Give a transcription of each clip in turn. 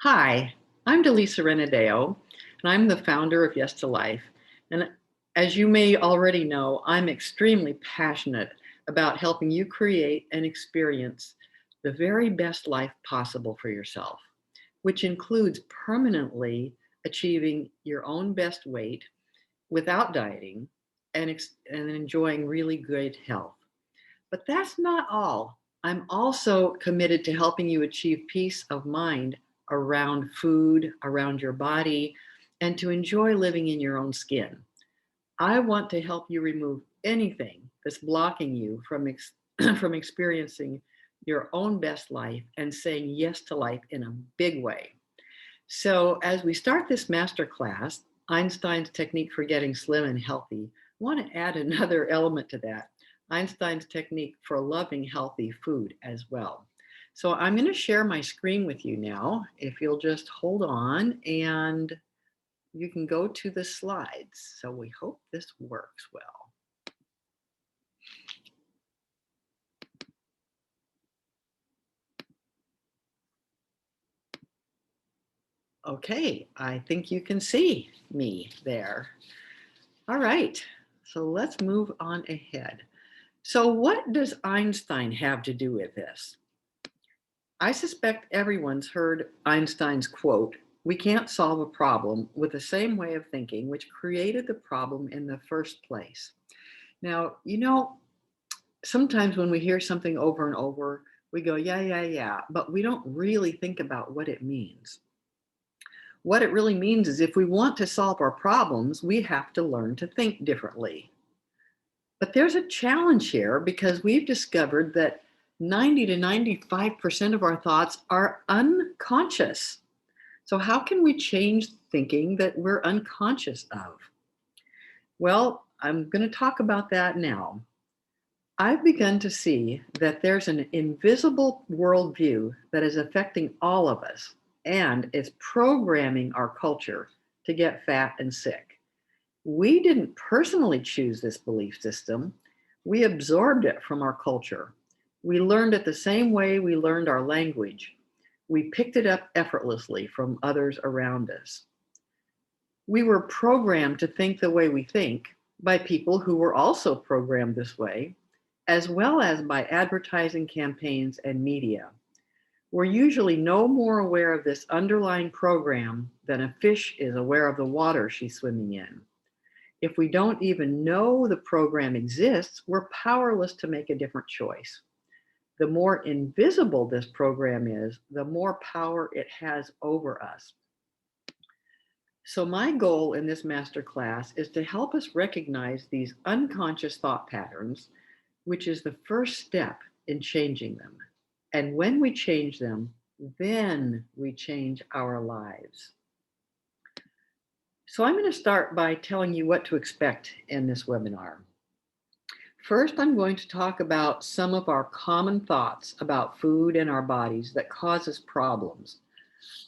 Hi, I'm Delisa Renadeo, and I'm the founder of Yes to Life. And as you may already know, I'm extremely passionate about helping you create and experience the very best life possible for yourself, which includes permanently achieving your own best weight without dieting and enjoying really great health. But that's not all. I'm also committed to helping you achieve peace of mind around food, around your body, and to enjoy living in your own skin. I want to help you remove anything that's blocking you from, from experiencing your own best life and saying yes to life in a big way. So, as we start this masterclass, Einstein's technique for getting slim and healthy, I want to add another element to that, Einstein's technique for loving healthy food as well. So, I'm going to share my screen with you now. If you'll just hold on and you can go to the slides. So, we hope this works well. Okay, I think you can see me there. All right, so let's move on ahead. So, what does Einstein have to do with this? I suspect everyone's heard Einstein's quote, "We can't solve a problem with the same way of thinking which created the problem in the first place." Now, sometimes when we hear something over and over, we go, yeah, yeah, yeah, but we don't really think about what it means. What it really means is if we want to solve our problems, we have to learn to think differently. But there's a challenge here because we've discovered that 90 to 95% of our thoughts are unconscious. So, how can we change thinking that we're unconscious of? Well, I'm going to talk about that now. I've begun to see that there's an invisible worldview that is affecting all of us and is programming our culture to get fat and sick. We didn't personally choose this belief system. We absorbed it from our culture. We learned it the same way we learned our language. We picked it up effortlessly from others around us. We were programmed to think the way we think by people who were also programmed this way, as well as by advertising campaigns and media. We're usually no more aware of this underlying program than a fish is aware of the water she's swimming in. If we don't even know the program exists, we're powerless to make a different choice. The more invisible this program is, the more power it has over us. So my goal in this masterclass is to help us recognize these unconscious thought patterns, which is the first step in changing them. And when we change them, then we change our lives. So I'm going to start by telling you what to expect in this webinar. First, I'm going to talk about some of our common thoughts about food and our bodies that cause us problems.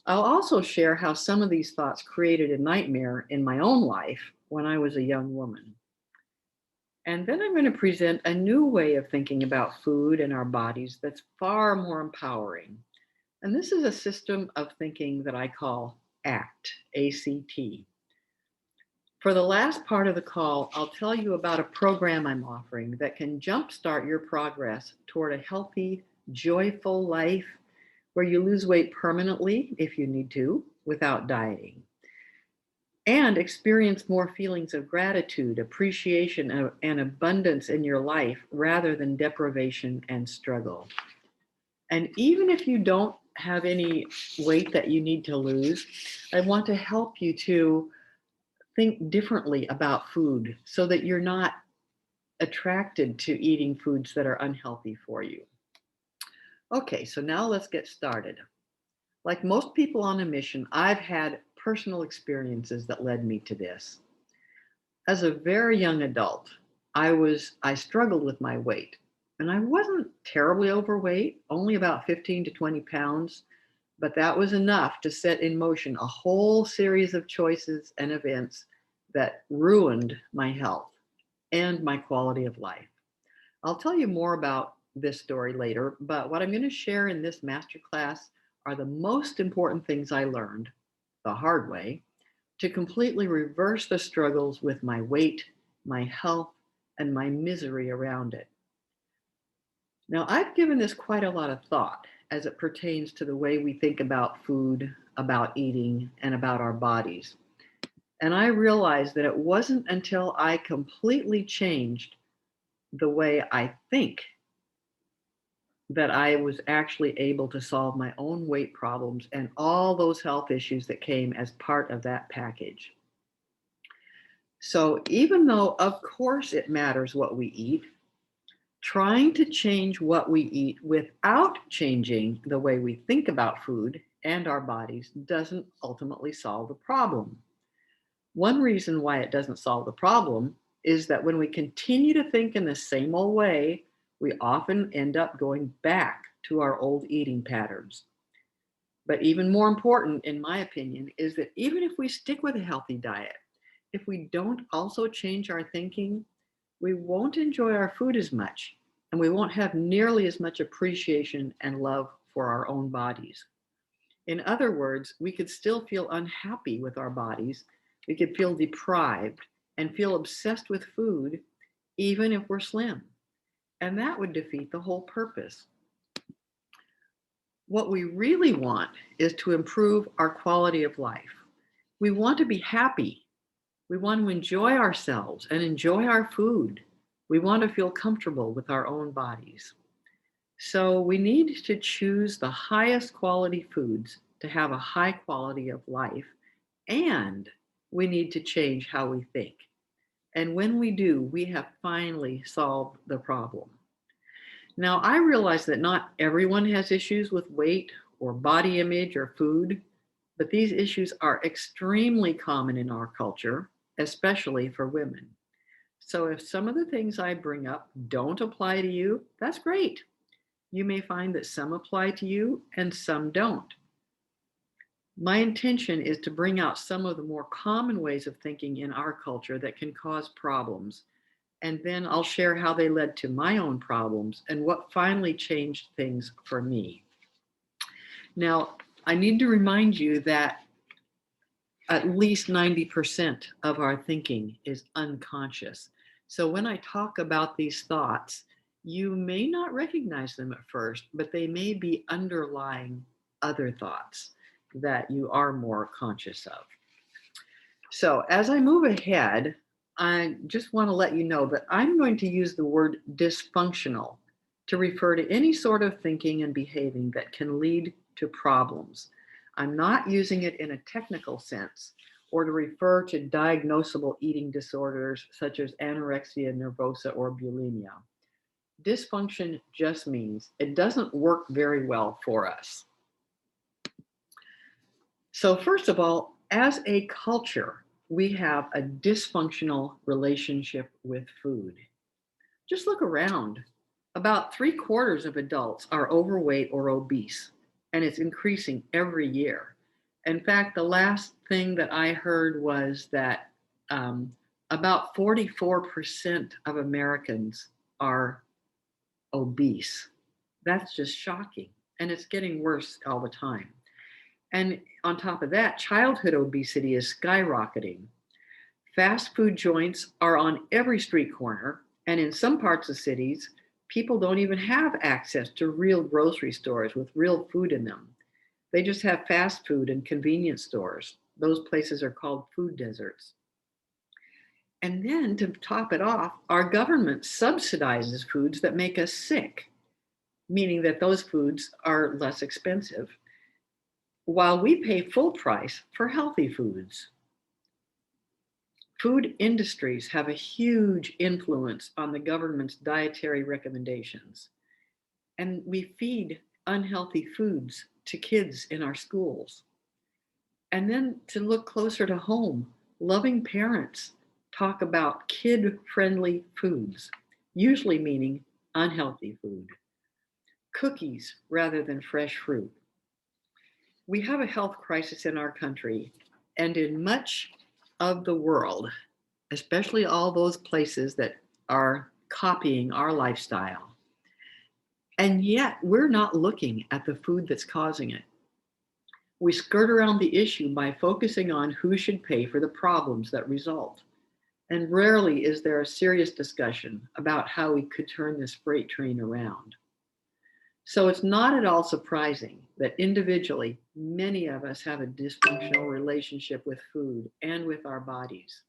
I'll also share how some of these thoughts created a nightmare in my own life when I was a young woman. And then I'm going to present a new way of thinking about food and our bodies that's far more empowering. And this is a system of thinking that I call ACT, A-C-T. For the last part of the call, I'll tell you about a program I'm offering that can jumpstart your progress toward a healthy, joyful life where you lose weight permanently, if you need to, without dieting, and experience more feelings of gratitude, appreciation, and abundance in your life rather than deprivation and struggle. And even if you don't have any weight that you need to lose, I want to help you to think differently about food so that you're not attracted to eating foods that are unhealthy for you. Okay, so now let's get started. Like most people on a mission, I've had personal experiences that led me to this. As a very young adult, I struggled with my weight, and I wasn't terribly overweight, only about 15 to 20 pounds, but that was enough to set in motion a whole series of choices and events that ruined my health and my quality of life. I'll tell you more about this story later, but what I'm going to share in this masterclass are the most important things I learned the hard way to completely reverse the struggles with my weight, my health, and my misery around it. Now, I've given this quite a lot of thought as it pertains to the way we think about food, about eating, and about our bodies. And I realized that it wasn't until I completely changed the way I think that I was actually able to solve my own weight problems and all those health issues that came as part of that package. So, even though, of course, it matters what we eat, trying to change what we eat without changing the way we think about food and our bodies doesn't ultimately solve the problem. One reason why it doesn't solve the problem is that when we continue to think in the same old way, we often end up going back to our old eating patterns. But even more important, in my opinion, is that even if we stick with a healthy diet, if we don't also change our thinking, we won't enjoy our food as much, and we won't have nearly as much appreciation and love for our own bodies. In other words, we could still feel unhappy with our bodies, we could feel deprived and feel obsessed with food, even if we're slim. And that would defeat the whole purpose. What we really want is to improve our quality of life. We want to be happy. We want to enjoy ourselves and enjoy our food. We want to feel comfortable with our own bodies. So we need to choose the highest quality foods to have a high quality of life, and we need to change how we think. And when we do, we have finally solved the problem. Now, I realize that not everyone has issues with weight or body image or food, but these issues are extremely common in our culture, especially for women. So if some of the things I bring up don't apply to you, that's great. You may find that some apply to you and some don't. My intention is to bring out some of the more common ways of thinking in our culture that can cause problems. And then I'll share how they led to my own problems and what finally changed things for me. Now, I need to remind you that at least 90% of our thinking is unconscious. So when I talk about these thoughts, you may not recognize them at first, but they may be underlying other thoughts that you are more conscious of. So as I move ahead, I just want to let you know that I'm going to use the word dysfunctional to refer to any sort of thinking and behaving that can lead to problems. I'm not using it in a technical sense or to refer to diagnosable eating disorders such as anorexia nervosa or bulimia. Dysfunction just means it doesn't work very well for us. So first of all, as a culture, we have a dysfunctional relationship with food. Just look around. About 3/4 of adults are overweight or obese, and it's increasing every year. In fact, the last thing that I heard was that about 44% of Americans are obese. That's just shocking. And it's getting worse all the time. And on top of that, childhood obesity is skyrocketing. Fast food joints are on every street corner, and in some parts of cities, people don't even have access to real grocery stores with real food in them. They just have fast food and convenience stores. Those places are called food deserts. And then to top it off, our government subsidizes foods that make us sick, meaning that those foods are less expensive, while we pay full price for healthy foods. Food industries have a huge influence on the government's dietary recommendations, and we feed unhealthy foods to kids in our schools. And then to look closer to home, loving parents talk about kid-friendly foods, usually meaning unhealthy food, cookies rather than fresh fruit. We have a health crisis in our country and in much of the world, especially all those places that are copying our lifestyle. And yet we're not looking at the food that's causing it. We skirt around the issue by focusing on who should pay for the problems that result. And rarely is there a serious discussion about how we could turn this freight train around. So it's not at all surprising that individually, many of us have a dysfunctional relationship with food and with our bodies.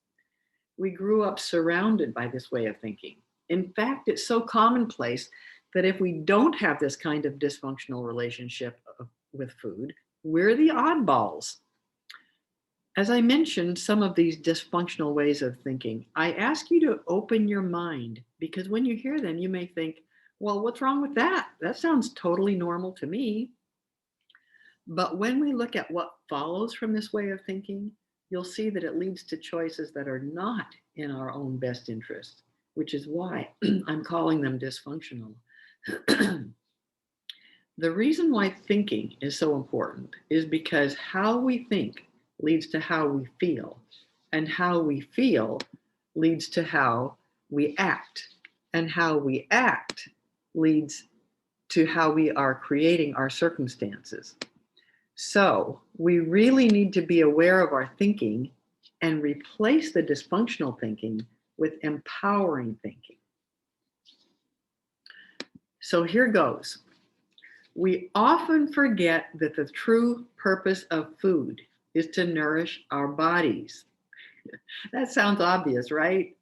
We grew up surrounded by this way of thinking. In fact, it's so commonplace that if we don't have this kind of dysfunctional relationship with food, we're the oddballs. As I mentioned, some of these dysfunctional ways of thinking, I ask you to open your mind because when you hear them, you may think, well, what's wrong with that? That sounds totally normal to me. But when we look at what follows from this way of thinking, you'll see that it leads to choices that are not in our own best interest, which is why I'm calling them dysfunctional. The reason why thinking is so important is because how we think leads to how we feel, and how we feel leads to how we act, and how we act leads to how we are creating our circumstances. So we really need to be aware of our thinking and replace the dysfunctional thinking with empowering thinking. So here goes. We often forget that the true purpose of food is to nourish our bodies. That sounds obvious, right?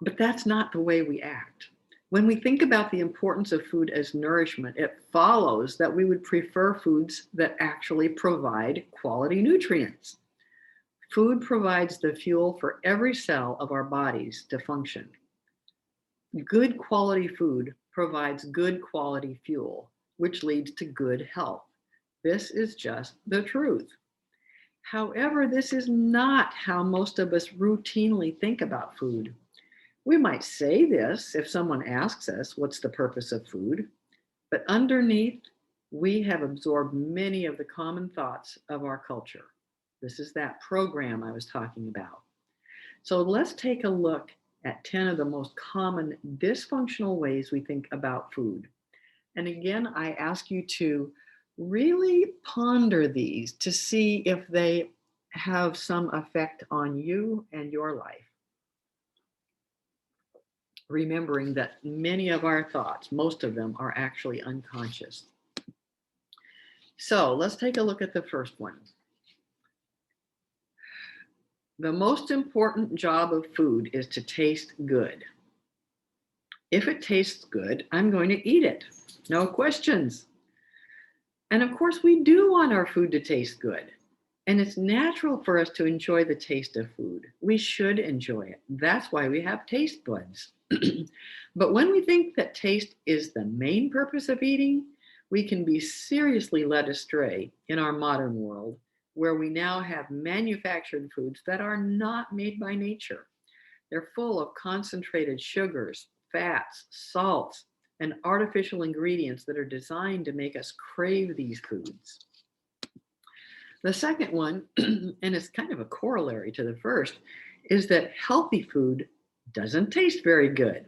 But that's not the way we act. When we think about the importance of food as nourishment, it follows that we would prefer foods that actually provide quality nutrients. Food provides the fuel for every cell of our bodies to function. Good quality food provides good quality fuel, which leads to good health. This is just the truth. However, this is not how most of us routinely think about food. We might say this if someone asks us, what's the purpose of food? But underneath, we have absorbed many of the common thoughts of our culture. This is that program I was talking about. So let's take a look at 10 of the most common dysfunctional ways we think about food. And again, I ask you to really ponder these to see if they have some effect on you and your life. Remembering that many of our thoughts, most of them, are actually unconscious. So let's take a look at the first one. The most important job of food is to taste good. If it tastes good, I'm going to eat it. No questions. And of course, we do want our food to taste good. And it's natural for us to enjoy the taste of food. We should enjoy it. That's why we have taste buds. But when we think that taste is the main purpose of eating, we can be seriously led astray in our modern world, where we now have manufactured foods that are not made by nature. They're full of concentrated sugars, fats, salts, and artificial ingredients that are designed to make us crave these foods. The second one, and it's kind of a corollary to the first, is that healthy food doesn't taste very good.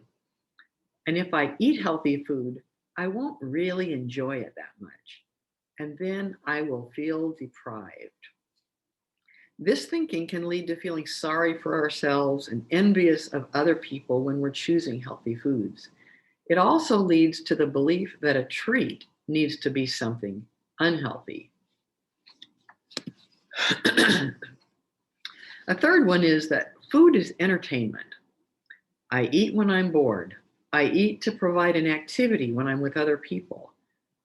And if I eat healthy food, I won't really enjoy it that much. And then I will feel deprived. This thinking can lead to feeling sorry for ourselves and envious of other people when we're choosing healthy foods. It also leads to the belief that a treat needs to be something unhealthy. A third one is that food is entertainment. I eat when I'm bored. I eat to provide an activity when I'm with other people.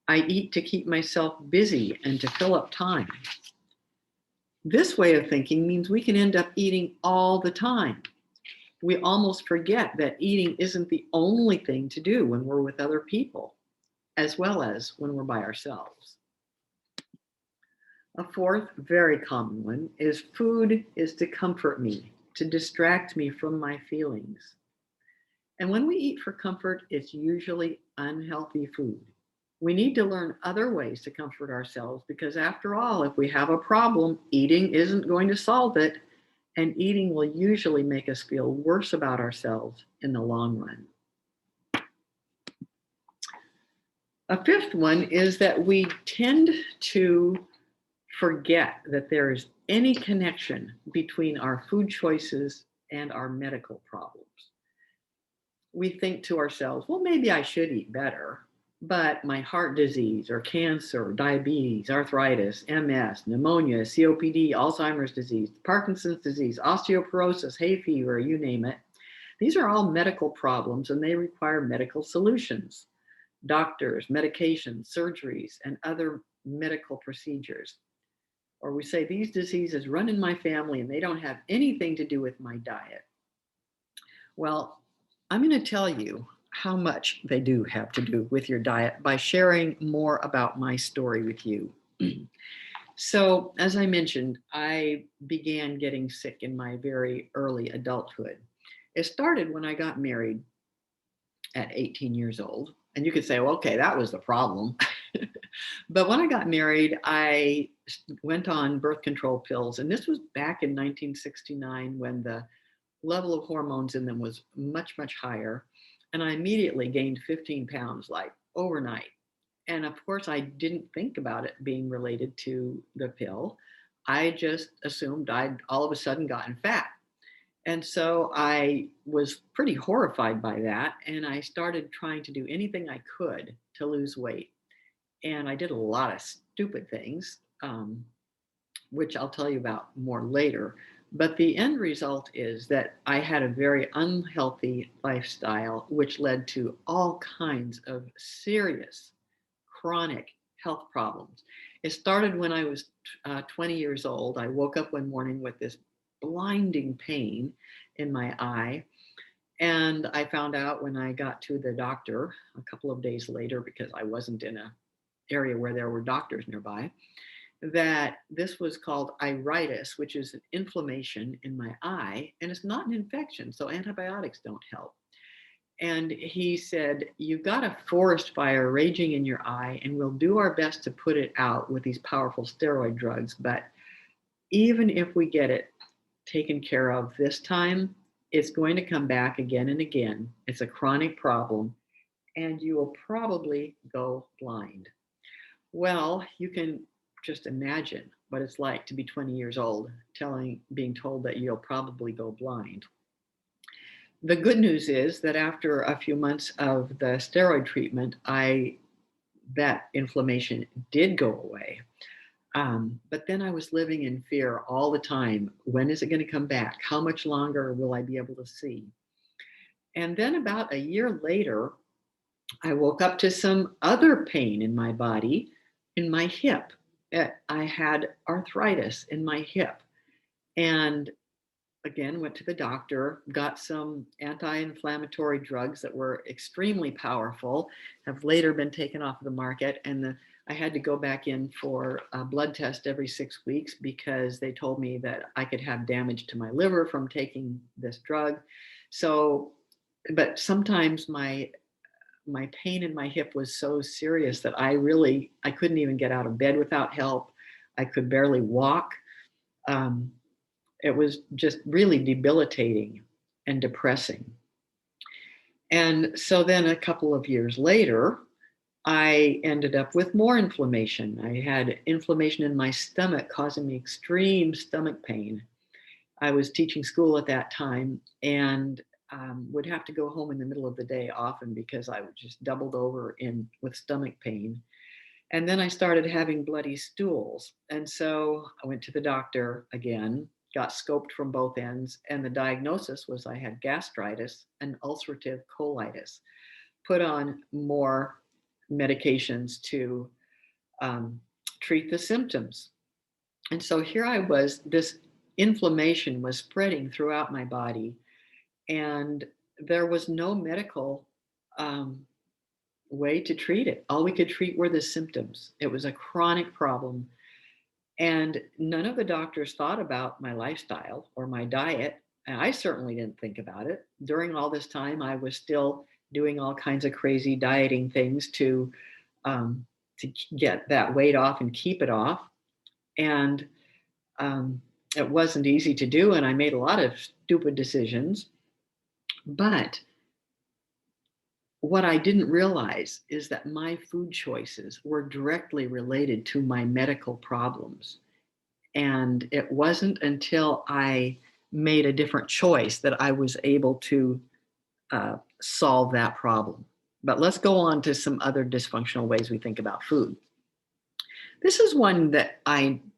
I eat to keep myself busy and to fill up time. This way of thinking means we can end up eating all the time. We almost forget that eating isn't the only thing to do when we're with other people, as well as when we're by ourselves. A fourth very common one is food is to comfort me, to distract me from my feelings. And when we eat for comfort, it's usually unhealthy food. We need to learn other ways to comfort ourselves because after all, if we have a problem, eating isn't going to solve it, and eating will usually make us feel worse about ourselves in the long run. A fifth one is that we tend to forget that there is any connection between our food choices and our medical problems. We think to ourselves, well, maybe I should eat better, but my heart disease or cancer, diabetes, arthritis, MS, pneumonia, COPD, Alzheimer's disease, Parkinson's disease, osteoporosis, hay fever, you name it. These are all medical problems and they require medical solutions, doctors, medications, surgeries, and other medical procedures. Or we say these diseases run in my family and they don't have anything to do with my diet. Well, I'm going to tell you how much they do have to do with your diet by sharing more about my story with you. So, as I mentioned, I began getting sick in my very early adulthood. It started when I got married at 18 years old. And you could say, well, okay, that was the problem. But when I got married, I went on birth control pills. And this was back in 1969 when the level of hormones in them was much, much higher. And I immediately gained 15 pounds like overnight. And of course, I didn't think about it being related to the pill. I just assumed I'd all of a sudden gotten fat. And so I was pretty horrified by that. And I started trying to do anything I could to lose weight. And I did a lot of stupid things, which I'll tell you about more later. But the end result is that I had a very unhealthy lifestyle, which led to all kinds of serious chronic health problems. It started when I was 20 years old. I woke up one morning with this blinding pain in my eye. And I found out when I got to the doctor a couple of days later, because I wasn't in an area where there were doctors nearby, that this was called iritis, which is an inflammation in my eye, and it's not an infection, so antibiotics don't help. And he said, you've got a forest fire raging in your eye, and we'll do our best to put it out with these powerful steroid drugs. But even if we get it taken care of this time, it's going to come back again and again. It's a chronic problem, and you will probably go blind. Well, you can just imagine what it's like to be 20 years old, being told that you'll probably go blind. The good news is that after a few months of the steroid treatment, that inflammation did go away. But then I was living in fear all the time. When is it going to come back? How much longer will I be able to see? And then about a year later, I woke up to some other pain in my body, in my hip. I had arthritis in my hip. And again, went to the doctor, got some anti-inflammatory drugs that were extremely powerful, have later been taken off the market. And I had to go back in for a blood test every 6 weeks because they told me that I could have damage to my liver from taking this drug. So, but sometimes my pain in my hip was so serious that I couldn't even get out of bed without help. I could barely walk. It was just really debilitating and depressing. And so then a couple of years later, I ended up with more inflammation. I had inflammation in my stomach causing me extreme stomach pain. I was teaching school at that time and would have to go home in the middle of the day often because I was just doubled over with stomach pain. And then I started having bloody stools. And so I went to the doctor again, got scoped from both ends, and the diagnosis was I had gastritis and ulcerative colitis. Put on more medications to treat the symptoms. And so here I was, this inflammation was spreading throughout my body, and there was no medical way to treat it. All we could treat were the symptoms. It was a chronic problem. And none of the doctors thought about my lifestyle or my diet. And I certainly didn't think about it. During all this time, I was still doing all kinds of crazy dieting things to get that weight off and keep it off. And it wasn't easy to do. And I made a lot of stupid decisions. But What I didn't realize is that my food choices were directly related to my medical problems. And it wasn't until I made a different choice that I was able to solve that problem. But let's go on to some other dysfunctional ways we think about food. This is one that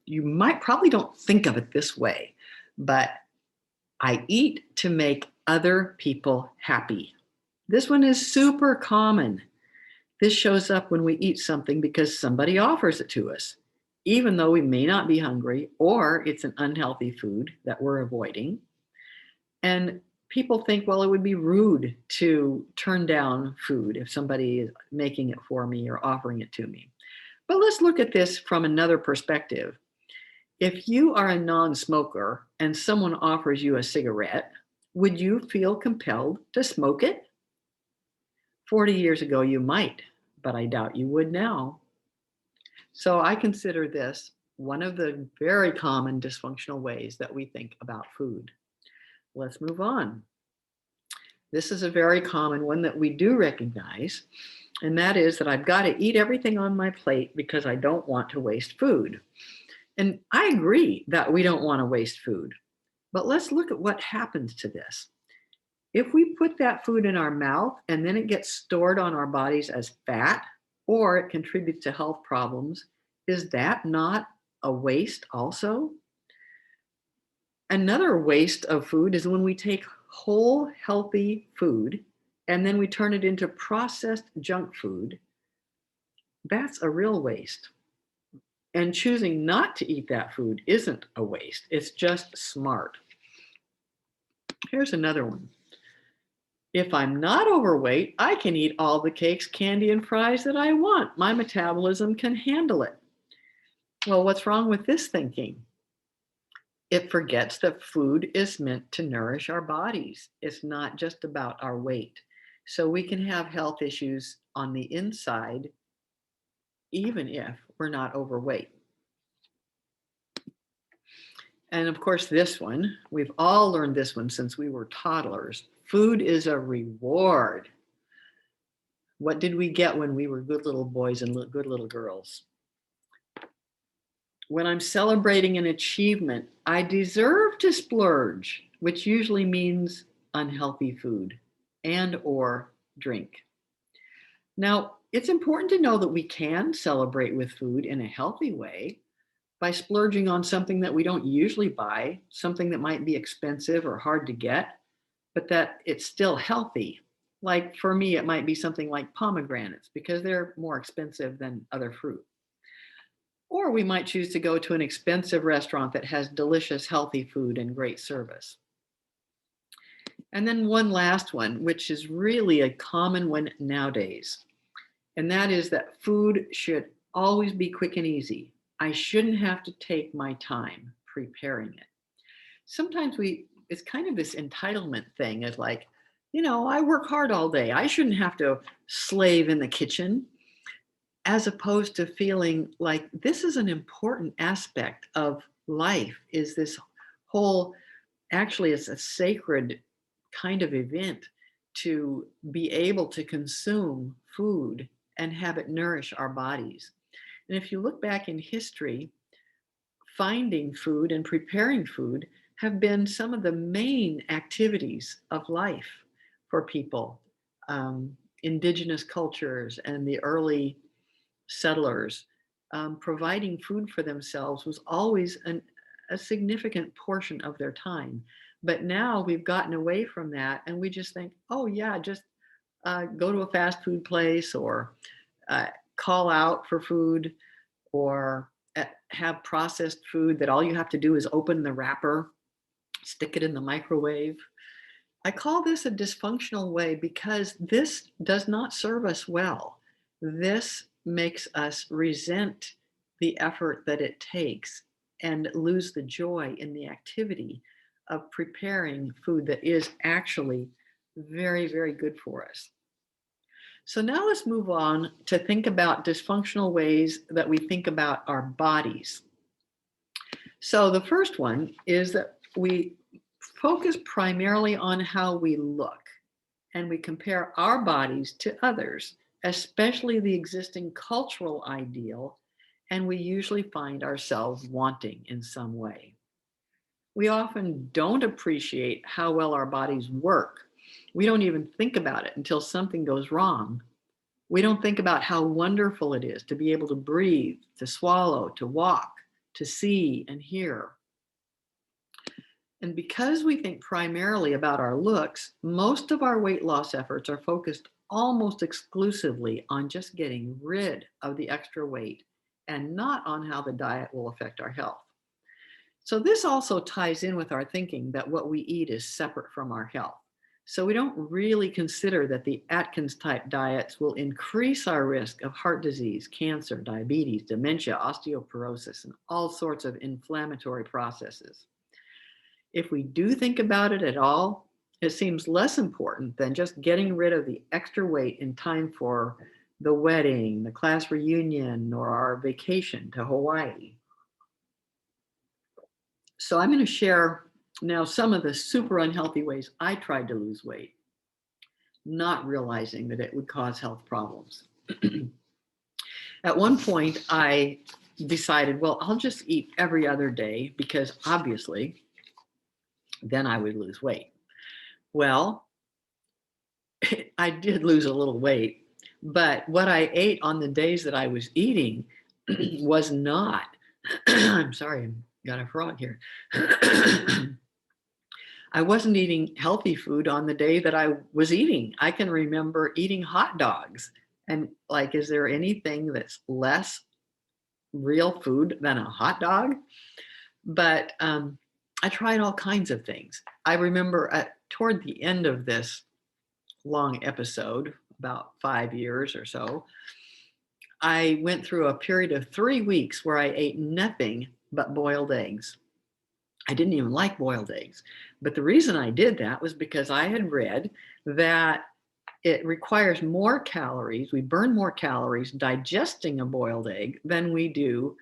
you might probably don't think of it this way, but I eat to make other people happy. This one is super common. This shows up when we eat something because somebody offers it to us, even though we may not be hungry or it's an unhealthy food that we're avoiding. And people think, well, it would be rude to turn down food if somebody is making it for me or offering it to me. But let's look at this from another perspective. If you are a non-smoker and someone offers you a cigarette, would you feel compelled to smoke it? 40 years ago, you might, but I doubt you would now. So I consider this one of the very common dysfunctional ways that we think about food. Let's move on. This is a very common one that we do recognize, and that is that I've got to eat everything on my plate because I don't want to waste food. And I agree that we don't want to waste food, but let's look at what happens to this. If we put that food in our mouth and then it gets stored on our bodies as fat, or it contributes to health problems, is that not a waste also? Another waste of food is when we take whole healthy food and then we turn it into processed junk food. That's a real waste. And choosing not to eat that food isn't a waste. It's just smart. Here's another one. If I'm not overweight, I can eat all the cakes, candy, and fries that I want. My metabolism can handle it. Well, what's wrong with this thinking? It forgets that food is meant to nourish our bodies. It's not just about our weight. So we can have health issues on the inside, even if we're not overweight. And of course, this one, we've all learned this one since we were toddlers. Food is a reward. What did we get when we were good little boys and good little girls? When I'm celebrating an achievement, I deserve to splurge, which usually means unhealthy food and or drink. Now, it's important to know that we can celebrate with food in a healthy way by splurging on something that we don't usually buy, something that might be expensive or hard to get, but that it's still healthy. Like for me, it might be something like pomegranates because they're more expensive than other fruit. Or we might choose to go to an expensive restaurant that has delicious, healthy food and great service. And then one last one, which is really a common one nowadays, and that is that food should always be quick and easy. I shouldn't have to take my time preparing it. Sometimes it's kind of this entitlement thing. It's like, I work hard all day. I shouldn't have to slave in the kitchen, as opposed to feeling like this is an important aspect of life, is this whole, actually it's a sacred kind of event to be able to consume food and have it nourish our bodies. And if you look back in history, finding food and preparing food have been some of the main activities of life for people. Indigenous cultures and the early settlers, providing food for themselves was always a significant portion of their time. But now we've gotten away from that and we just think, oh yeah, just go to a fast food place or call out for food or have processed food that all you have to do is open the wrapper, stick it in the microwave. I call this a dysfunctional way because this does not serve us well. This makes us resent the effort that it takes and lose the joy in the activity of preparing food that is actually very, very good for us. So now let's move on to think about dysfunctional ways that we think about our bodies. So the first one is that we focus primarily on how we look. and we compare our bodies to others, especially the existing cultural ideal, and we usually find ourselves wanting in some way. We often don't appreciate how well our bodies work. We don't even think about it until something goes wrong. We don't think about how wonderful it is to be able to breathe, to swallow, to walk, to see and hear. And because we think primarily about our looks, most of our weight loss efforts are focused almost exclusively on just getting rid of the extra weight and not on how the diet will affect our health. So this also ties in with our thinking that what we eat is separate from our health. So we don't really consider that the Atkins type diets will increase our risk of heart disease, cancer, diabetes, dementia, osteoporosis, and all sorts of inflammatory processes. If we do think about it at all, it seems less important than just getting rid of the extra weight in time for the wedding, the class reunion, or our vacation to Hawaii. So I'm going to share now some of the super unhealthy ways I tried to lose weight, not realizing that it would cause health problems. At one point, I decided, well, I'll just eat every other day because obviously then I would lose weight. Well, I did lose a little weight, but what I ate on the days that I was eating was not, I'm sorry, I got a frog here. I wasn't eating healthy food on the day that I was eating. I can remember eating hot dogs. And like, is there anything that's less real food than a hot dog? But I tried all kinds of things. I remember toward the end of this long episode, about 5 years or so, I went through a period of 3 weeks where I ate nothing but boiled eggs. I didn't even like boiled eggs. But the reason I did that was because I had read that it requires more calories. We burn more calories digesting a boiled egg than we do,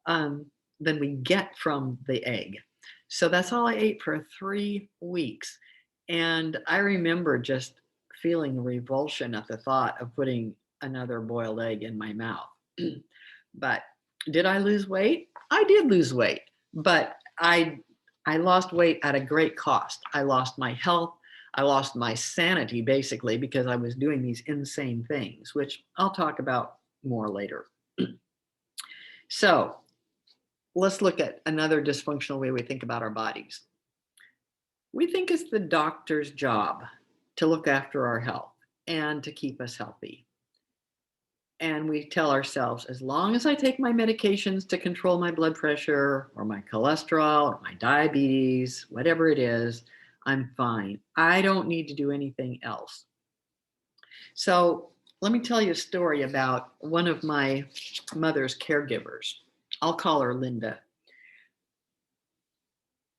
than we get from the egg. So that's all I ate for 3 weeks. And I remember just feeling revulsion at the thought of putting another boiled egg in my mouth. But did I lose weight? I did lose weight, but I lost weight at a great cost. I lost my health. I lost my sanity basically because I was doing these insane things, which I'll talk about more later. So let's look at another dysfunctional way we think about our bodies. We think it's the doctor's job to look after our health and to keep us healthy. And we tell ourselves, as long as I take my medications to control my blood pressure or my cholesterol or my diabetes, whatever it is, I'm fine. I don't need to do anything else. So let me tell you a story about one of my mother's caregivers. I'll call her Linda.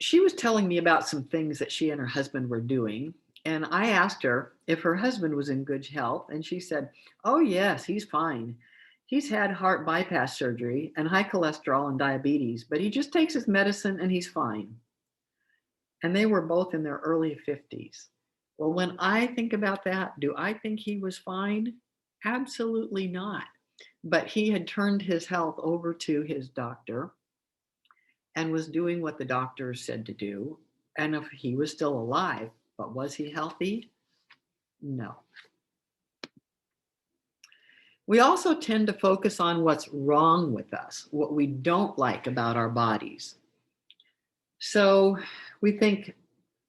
She was telling me about some things that she and her husband were doing. And I asked her if her husband was in good health. And she said, oh, yes, he's fine. He's had heart bypass surgery and high cholesterol and diabetes, but he just takes his medicine and he's fine. And they were both in their early 50s. Well, when I think about that, do I think he was fine? Absolutely not. But he had turned his health over to his doctor and was doing what the doctor said to do. And if he was still alive, but was he healthy? No. We also tend to focus on what's wrong with us, what we don't like about our bodies. So we think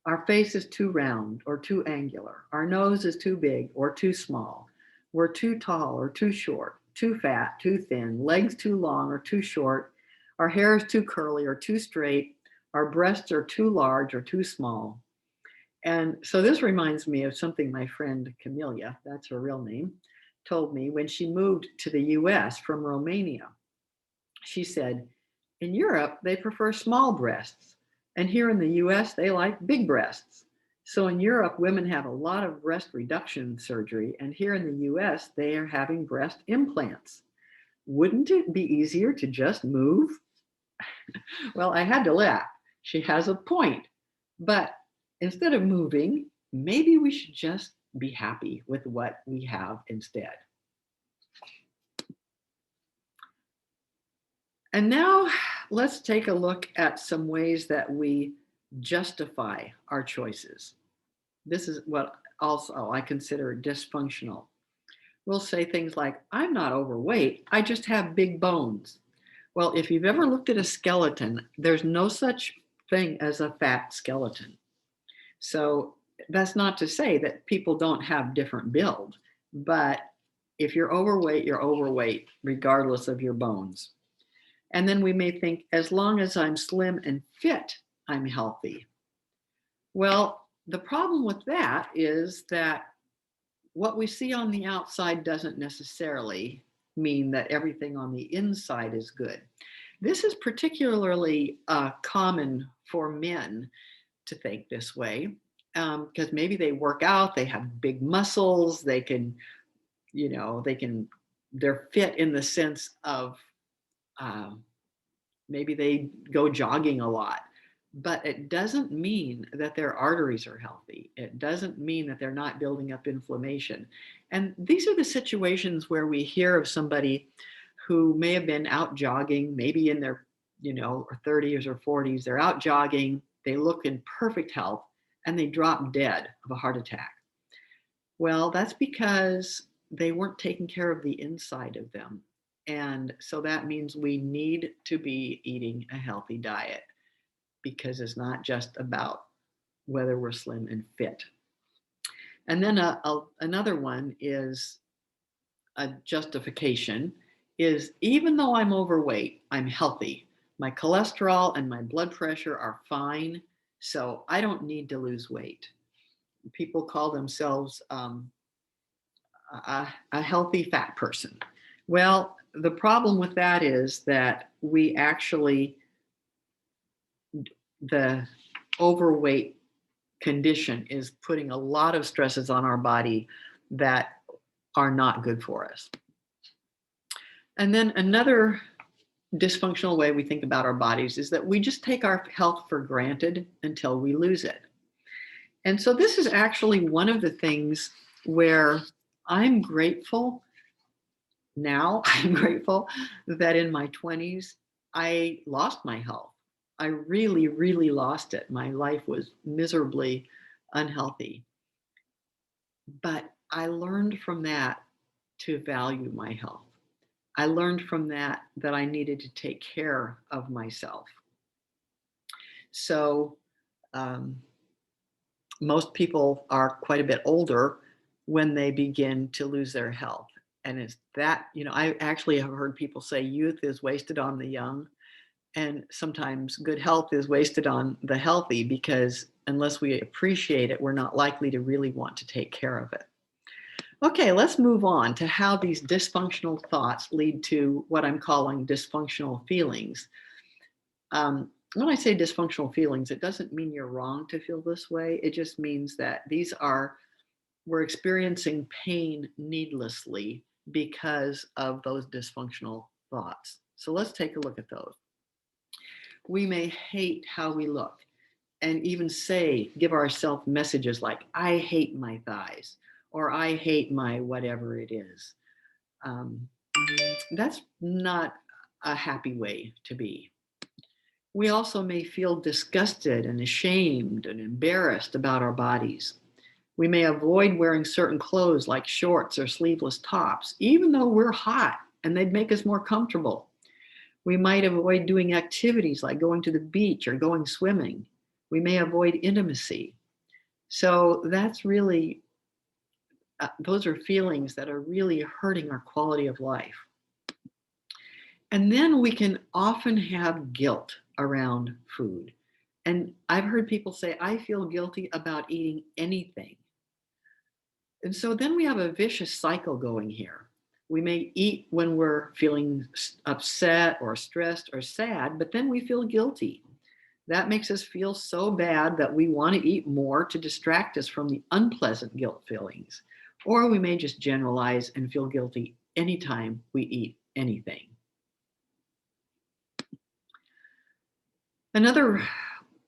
our face is too round or too angular. Our nose is too big or too small. We're too tall or too short, too fat, too thin, legs too long or too short. Our hair is too curly or too straight. Our breasts are too large or too small. And so this reminds me of something my friend Camelia, that's her real name, told me when she moved to the US from Romania. She said, in Europe, they prefer small breasts. And here in the US, they like big breasts. So in Europe, women have a lot of breast reduction surgery. And here in the US, they are having breast implants. Wouldn't it be easier to just move? Well, I had to laugh. She has a point. But instead of moving, maybe we should just be happy with what we have instead. And now let's take a look at some ways that we justify our choices. This is what also I consider dysfunctional. We'll say things like, I'm not overweight, I just have big bones. Well, if you've ever looked at a skeleton, there's no such thing as a fat skeleton. So that's not to say that people don't have different build, but if you're overweight regardless of your bones. And then we may think, as long as I'm slim and fit, I'm healthy. Well, the problem with that is that what we see on the outside doesn't necessarily mean that everything on the inside is good. This is particularly common for men to think this way, because maybe they work out, they have big muscles, they can, they're fit in the sense of maybe they go jogging a lot. But it doesn't mean that their arteries are healthy. It doesn't mean that they're not building up inflammation. And these are the situations where we hear of somebody who may have been out jogging, maybe in their, 30s or 40s. They're out jogging, they look in perfect health, and they drop dead of a heart attack. Well, that's because they weren't taking care of the inside of them. And so that means we need to be eating a healthy diet, because it's not just about whether we're slim and fit. And then another one is a justification is, even though I'm overweight, I'm healthy. My cholesterol and my blood pressure are fine, so I don't need to lose weight. People call themselves a healthy fat person. Well, the problem with that is that we actually, the overweight condition is putting a lot of stresses on our body that are not good for us. And then another dysfunctional way we think about our bodies is that we just take our health for granted until we lose it. And so this is actually one of the things where I'm grateful now. I'm grateful that in my 20s, I lost my health. I really, really lost it. My life was miserably unhealthy. But I learned from that to value my health. I learned from that I needed to take care of myself. So most people are quite a bit older when they begin to lose their health. And it's that, I actually have heard people say youth is wasted on the young. And sometimes good health is wasted on the healthy, because unless we appreciate it, we're not likely to really want to take care of it. Okay, let's move on to how these dysfunctional thoughts lead to what I'm calling dysfunctional feelings. When I say dysfunctional feelings, it doesn't mean you're wrong to feel this way. It just means that we're experiencing pain needlessly because of those dysfunctional thoughts. So let's take a look at those. We may hate how we look and even give ourselves messages like, I hate my thighs, or I hate my whatever it is. That's not a happy way to be. We also may feel disgusted and ashamed and embarrassed about our bodies. We may avoid wearing certain clothes like shorts or sleeveless tops, even though we're hot and they'd make us more comfortable. We might avoid doing activities like going to the beach or going swimming. We may avoid intimacy. So that's really, those are feelings that are really hurting our quality of life. And then we can often have guilt around food. And I've heard people say, I feel guilty about eating anything. And so then we have a vicious cycle going here. We may eat when we're feeling upset or stressed or sad, but then we feel guilty. That makes us feel so bad that we want to eat more to distract us from the unpleasant guilt feelings. Or we may just generalize and feel guilty anytime we eat anything. Another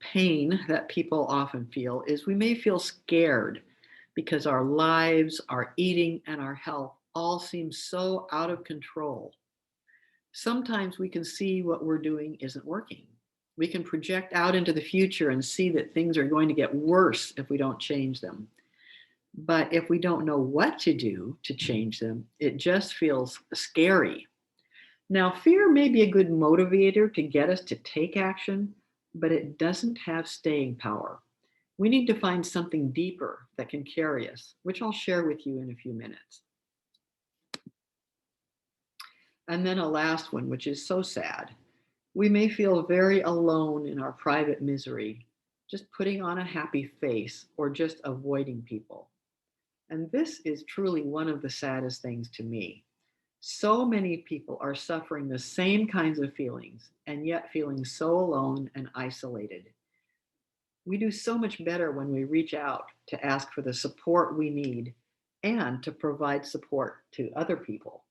pain that people often feel is we may feel scared because our lives, our eating, and our health all seem so out of control. Sometimes we can see what we're doing isn't working. We can project out into the future and see that things are going to get worse if we don't change them. But if we don't know what to do to change them, it just feels scary. Now, fear may be a good motivator to get us to take action, but it doesn't have staying power. We need to find something deeper that can carry us, which I'll share with you in a few minutes. And then a last one, which is so sad. We may feel very alone in our private misery, just putting on a happy face or just avoiding people. And this is truly one of the saddest things to me. So many people are suffering the same kinds of feelings and yet feeling so alone and isolated. We do so much better when we reach out to ask for the support we need and to provide support to other people.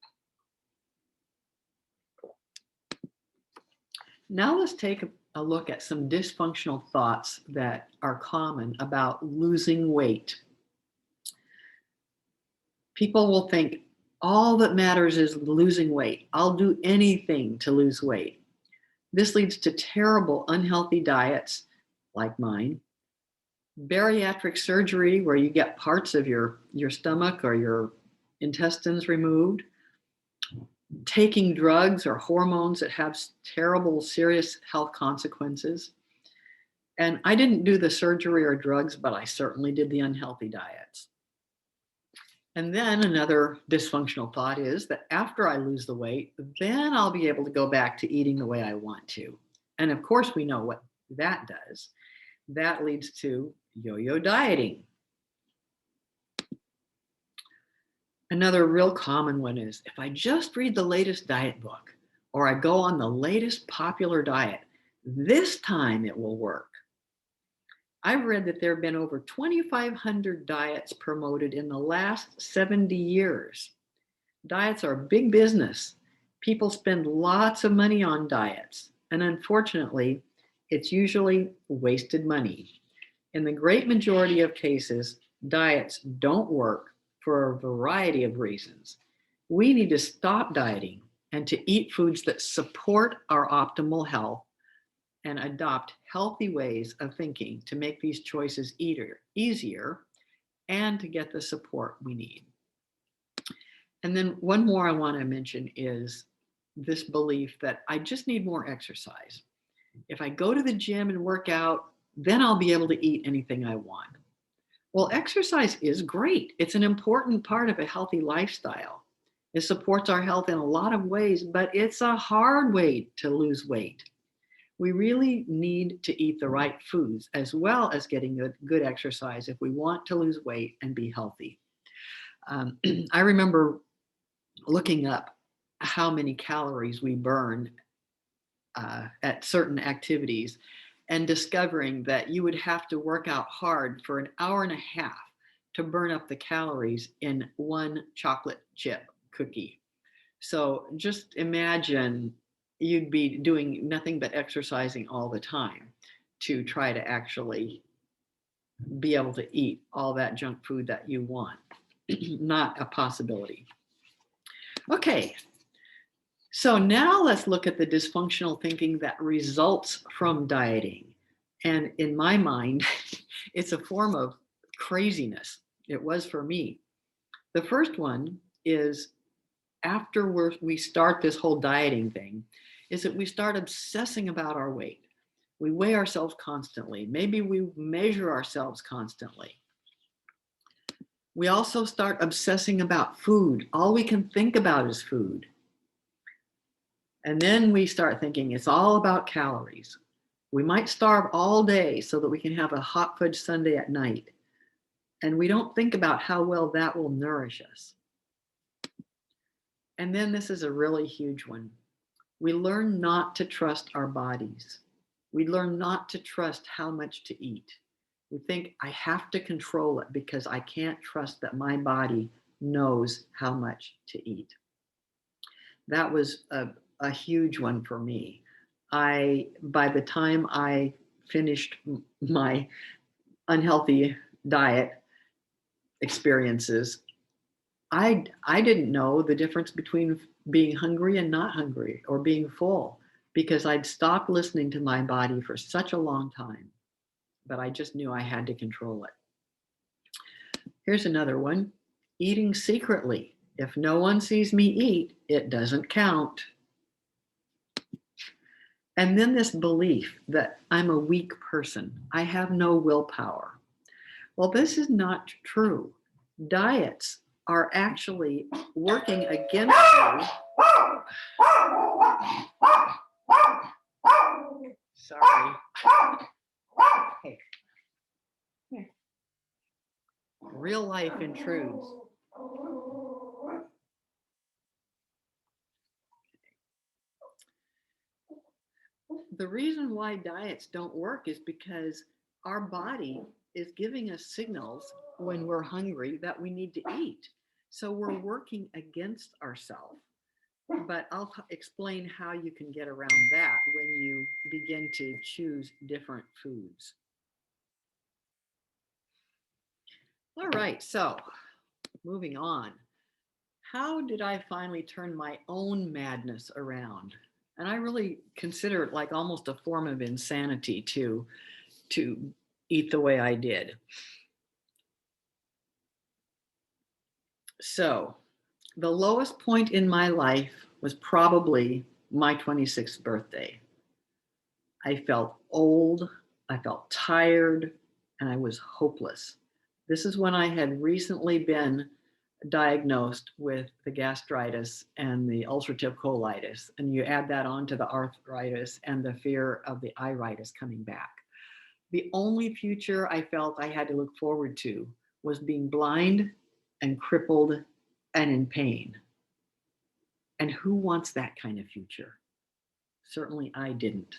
Now let's take a look at some dysfunctional thoughts that are common about losing weight. People will think all that matters is losing weight. I'll do anything to lose weight. This leads to terrible, unhealthy diets like mine, bariatric surgery where you get parts of your stomach or your intestines removed, taking drugs or hormones that have terrible, serious health consequences. And I didn't do the surgery or drugs, but I certainly did the unhealthy diets. And then another dysfunctional thought is that after I lose the weight, then I'll be able to go back to eating the way I want to. And of course, we know what that does. That leads to yo-yo dieting. Another real common one is if I just read the latest diet book or I go on the latest popular diet, this time it will work. I've read that there have been over 2,500 diets promoted in the last 70 years. Diets are big business. People spend lots of money on diets, and unfortunately, it's usually wasted money. In the great majority of cases, diets don't work for a variety of reasons. We need to stop dieting and to eat foods that support our optimal health and adopt healthy ways of thinking to make these choices easier and to get the support we need. And then one more I want to mention is this belief that I just need more exercise. If I go to the gym and work out, then I'll be able to eat anything I want. Well, exercise is great. It's an important part of a healthy lifestyle. It supports our health in a lot of ways, but it's a hard way to lose weight. We really need to eat the right foods as well as getting good exercise if we want to lose weight and be healthy. I remember looking up how many calories we burn at certain activities and discovering that you would have to work out hard for an hour and a half to burn up the calories in one chocolate chip cookie. So just imagine you'd be doing nothing but exercising all the time to try to actually be able to eat all that junk food that you want. Not a possibility. Okay, so now let's look at the dysfunctional thinking that results from dieting. And in my mind, it's a form of craziness. It was for me. The first one is after we start this whole dieting thing, is that we start obsessing about our weight. We weigh ourselves constantly. Maybe we measure ourselves constantly. We also start obsessing about food. All we can think about is food. And then we start thinking it's all about calories. We might starve all day so that we can have a hot fudge sundae at night. And we don't think about how well that will nourish us. And then this is a really huge one. We learn not to trust our bodies. We learn not to trust how much to eat. We think I have to control it because I can't trust that my body knows how much to eat. That was a huge one for me. By the time I finished my unhealthy diet, experiences, I didn't know the difference between being hungry and not hungry or being full because I'd stopped listening to my body for such a long time, but I just knew I had to control it. Here's another one. Eating secretly. If no one sees me eat, it doesn't count. And then this belief that I'm a weak person. I have no willpower. Well, this is not true. Diets are actually working against you. Sorry. Hey. Here. Real life intrudes. The reason why diets don't work is because our body is giving us signals when we're hungry that we need to eat. So we're working against ourselves. But I'll explain how you can get around that when you begin to choose different foods. All right, so moving on. How did I finally turn my own madness around? And I really consider it like almost a form of insanity to eat the way I did. So the lowest point in my life was probably my 26th birthday. I felt old, I felt tired, and I was hopeless. This is when I had recently been diagnosed with the gastritis and the ulcerative colitis. And you add that on to the arthritis and the fear of the iritis coming back. The only future I felt I had to look forward to was being blind and crippled and in pain. And who wants that kind of future? Certainly I didn't.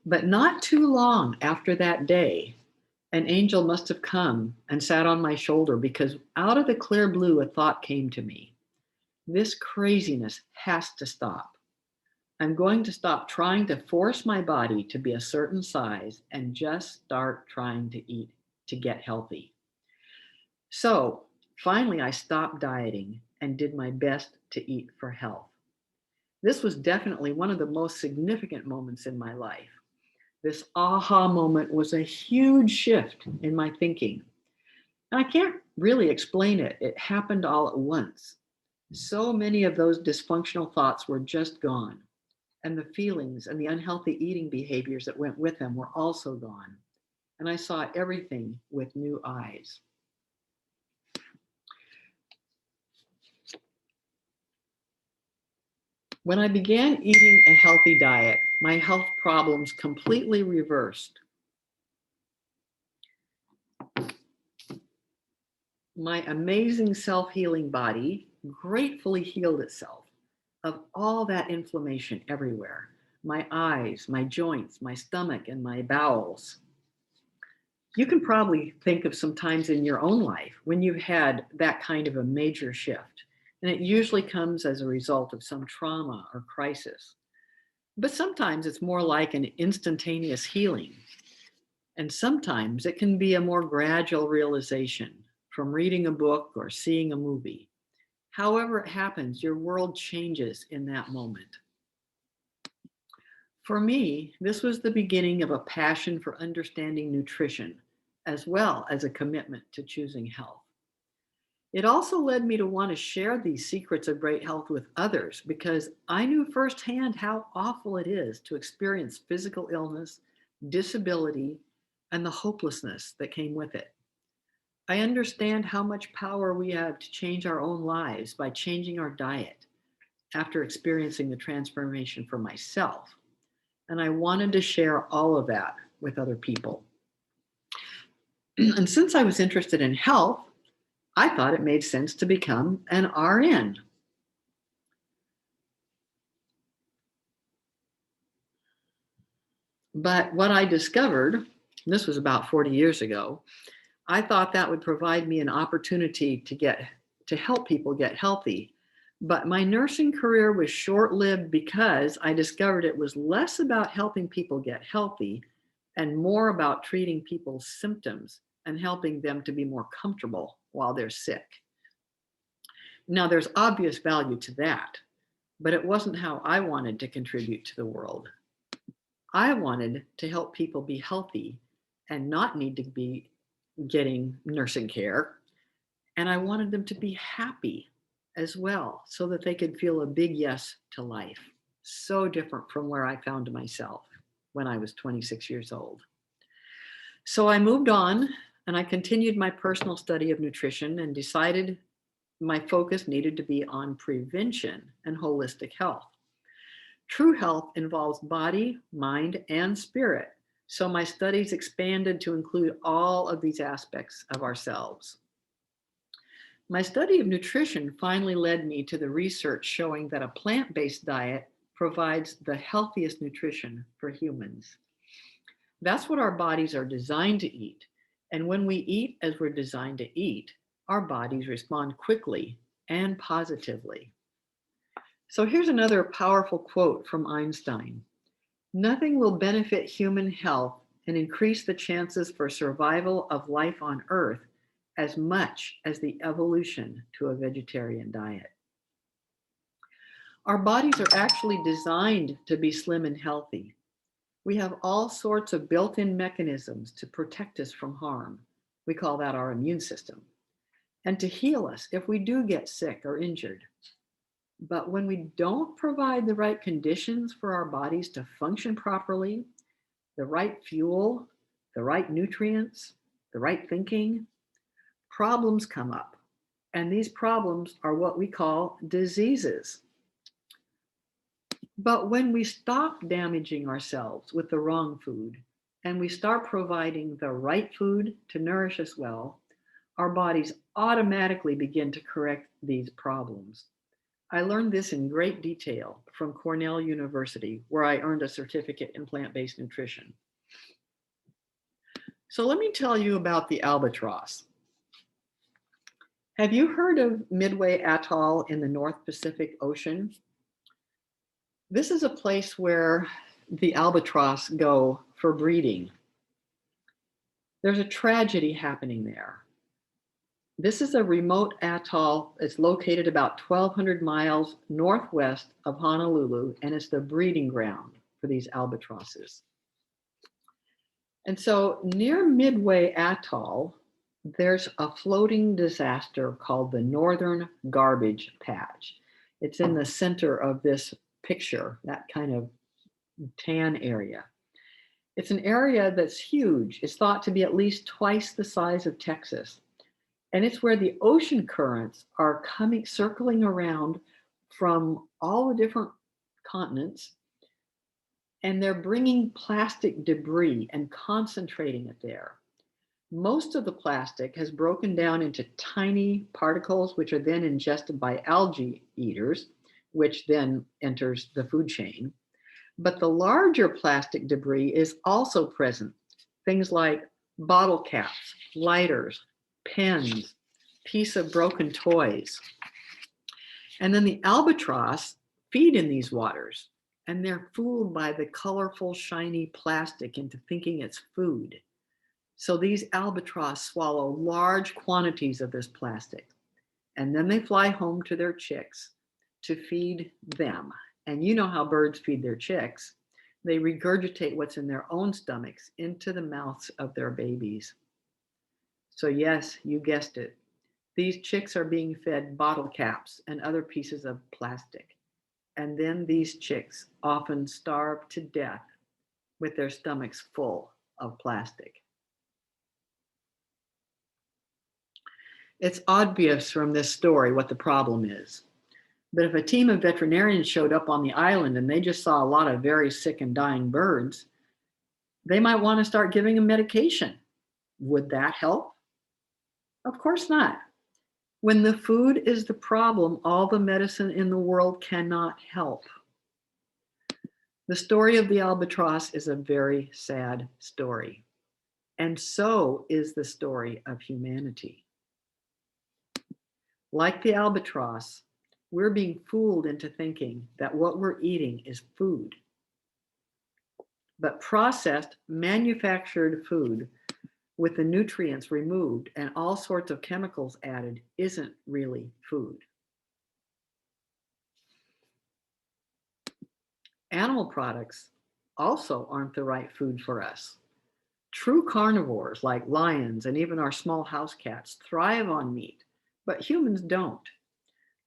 But not too long after that day, an angel must have come and sat on my shoulder because out of the clear blue, a thought came to me. This craziness has to stop. I'm going to stop trying to force my body to be a certain size and just start trying to eat to get healthy. So finally, I stopped dieting and did my best to eat for health. This was definitely one of the most significant moments in my life. This aha moment was a huge shift in my thinking. And I can't really explain it. It happened all at once. So many of those dysfunctional thoughts were just gone. And the feelings and the unhealthy eating behaviors that went with them were also gone. And I saw everything with new eyes. When I began eating a healthy diet, my health problems completely reversed. My amazing self-healing body gratefully healed itself of all that inflammation everywhere. My eyes, my joints, my stomach, and my bowels. You can probably think of some times in your own life when you've had that kind of a major shift, and it usually comes as a result of some trauma or crisis. But sometimes it's more like an instantaneous healing, and sometimes it can be a more gradual realization from reading a book or seeing a movie. However it happens, your world changes in that moment. For me, this was the beginning of a passion for understanding nutrition, as well as a commitment to choosing health. It also led me to want to share these secrets of great health with others because I knew firsthand how awful it is to experience physical illness, disability, and the hopelessness that came with it. I understand how much power we have to change our own lives by changing our diet after experiencing the transformation for myself. And I wanted to share all of that with other people. And since I was interested in health, I thought it made sense to become an RN. But what I discovered, this was about 40 years ago, I thought that would provide me an opportunity to help people get healthy. But my nursing career was short-lived because I discovered it was less about helping people get healthy and more about treating people's symptoms and helping them to be more comfortable while they're sick. Now, there's obvious value to that, but it wasn't how I wanted to contribute to the world. I wanted to help people be healthy and not need to be getting nursing care. And I wanted them to be happy as well so that they could feel a big yes to life. So different from where I found myself when I was 26 years old. So I moved on and I continued my personal study of nutrition and decided my focus needed to be on prevention and holistic health. True health involves body, mind, and spirit. So my studies expanded to include all of these aspects of ourselves. My study of nutrition finally led me to the research showing that a plant-based diet provides the healthiest nutrition for humans. That's what our bodies are designed to eat. And when we eat as we're designed to eat, our bodies respond quickly and positively. So here's another powerful quote from Einstein. Nothing will benefit human health and increase the chances for survival of life on Earth as much as the evolution to a vegetarian diet. Our bodies are actually designed to be slim and healthy. We have all sorts of built-in mechanisms to protect us from harm. We call that our immune system, and to heal us if we do get sick or injured. But when we don't provide the right conditions for our bodies to function properly, the right fuel, the right nutrients, the right thinking, problems come up. And these problems are what we call diseases. But when we stop damaging ourselves with the wrong food and we start providing the right food to nourish us well, our bodies automatically begin to correct these problems. I learned this in great detail from Cornell University, where I earned a certificate in plant-based nutrition. So let me tell you about the albatross. Have you heard of Midway Atoll in the North Pacific Ocean? This is a place where the albatross go for breeding. There's a tragedy happening there. This is a remote atoll. It's located about 1,200 miles northwest of Honolulu, and it's the breeding ground for these albatrosses. And so near Midway Atoll, there's a floating disaster called the Northern Garbage Patch. It's in the center of this picture, that kind of tan area. It's an area that's huge. It's thought to be at least twice the size of Texas. And it's where the ocean currents are circling around from all the different continents, and they're bringing plastic debris and concentrating it there. Most of the plastic has broken down into tiny particles, which are then ingested by algae eaters, which then enters the food chain. But the larger plastic debris is also present. Things like bottle caps, lighters, pens, piece of broken toys. And then the albatross feed in these waters, and they're fooled by the colorful, shiny plastic into thinking it's food. So these albatross swallow large quantities of this plastic, and then they fly home to their chicks to feed them. And you know how birds feed their chicks. They regurgitate what's in their own stomachs into the mouths of their babies. So yes, you guessed it. These chicks are being fed bottle caps and other pieces of plastic. And then these chicks often starve to death with their stomachs full of plastic. It's obvious from this story what the problem is. But if a team of veterinarians showed up on the island and they just saw a lot of very sick and dying birds, they might want to start giving them medication. Would that help? Of course not. When the food is the problem, all the medicine in the world cannot help. The story of the albatross is a very sad story. And so is the story of humanity. Like the albatross, we're being fooled into thinking that what we're eating is food. But processed, manufactured food with the nutrients removed and all sorts of chemicals added isn't really food. Animal products also aren't the right food for us. True carnivores like lions and even our small house cats thrive on meat, but humans don't.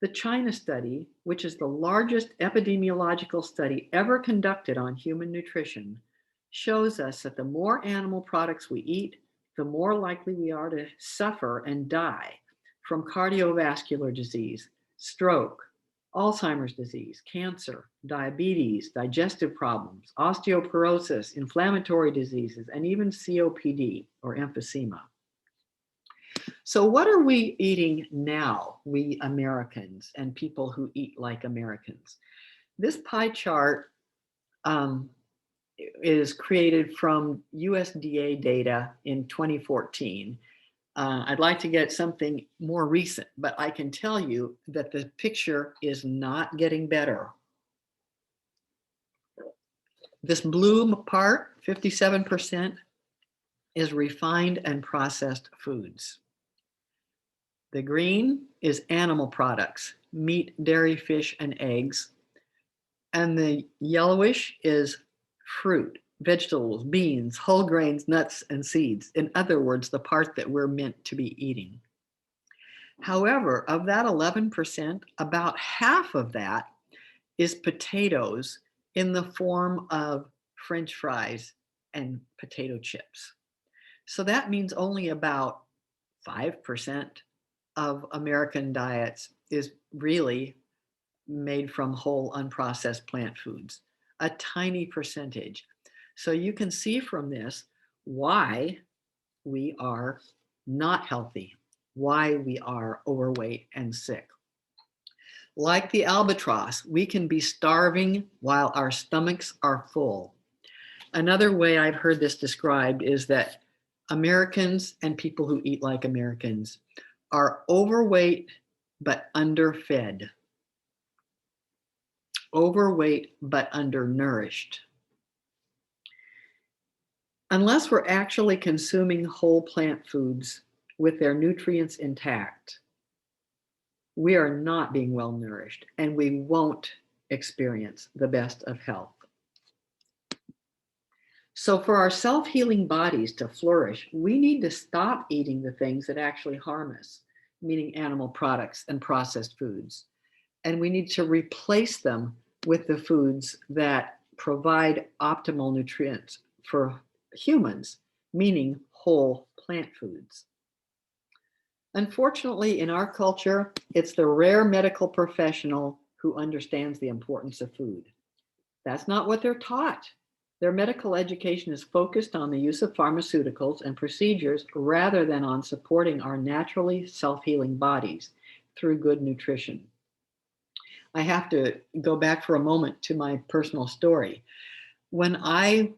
The China study, which is the largest epidemiological study ever conducted on human nutrition, shows us that the more animal products we eat, the more likely we are to suffer and die from cardiovascular disease, stroke, Alzheimer's disease, cancer, diabetes, digestive problems, osteoporosis, inflammatory diseases, and even COPD or emphysema. So what are we eating now, we Americans and people who eat like Americans? This pie chart is created from USDA data in 2014. I'd like to get something more recent, but I can tell you that the picture is not getting better. This blue part, 57%, is refined and processed foods. The green is animal products, meat, dairy, fish, and eggs. And the yellowish is fruit, vegetables, beans, whole grains, nuts, and seeds. In other words, the part that we're meant to be eating. However, of that 11%, about half of that is potatoes in the form of French fries and potato chips. So that means only about 5% of American diets is really made from whole unprocessed plant foods, a tiny percentage. So you can see from this why we are not healthy, why we are overweight and sick. Like the albatross, we can be starving while our stomachs are full. Another way I've heard this described is that Americans and people who eat like Americans are overweight but underfed. Overweight but undernourished. Unless we're actually consuming whole plant foods with their nutrients intact, we are not being well nourished and we won't experience the best of health. So for our self-healing bodies to flourish, we need to stop eating the things that actually harm us, meaning animal products and processed foods. And we need to replace them with the foods that provide optimal nutrients for humans, meaning whole plant foods. Unfortunately, in our culture, it's the rare medical professional who understands the importance of food. That's not what they're taught. Their medical education is focused on the use of pharmaceuticals and procedures rather than on supporting our naturally self-healing bodies through good nutrition. I have to go back for a moment to my personal story. When I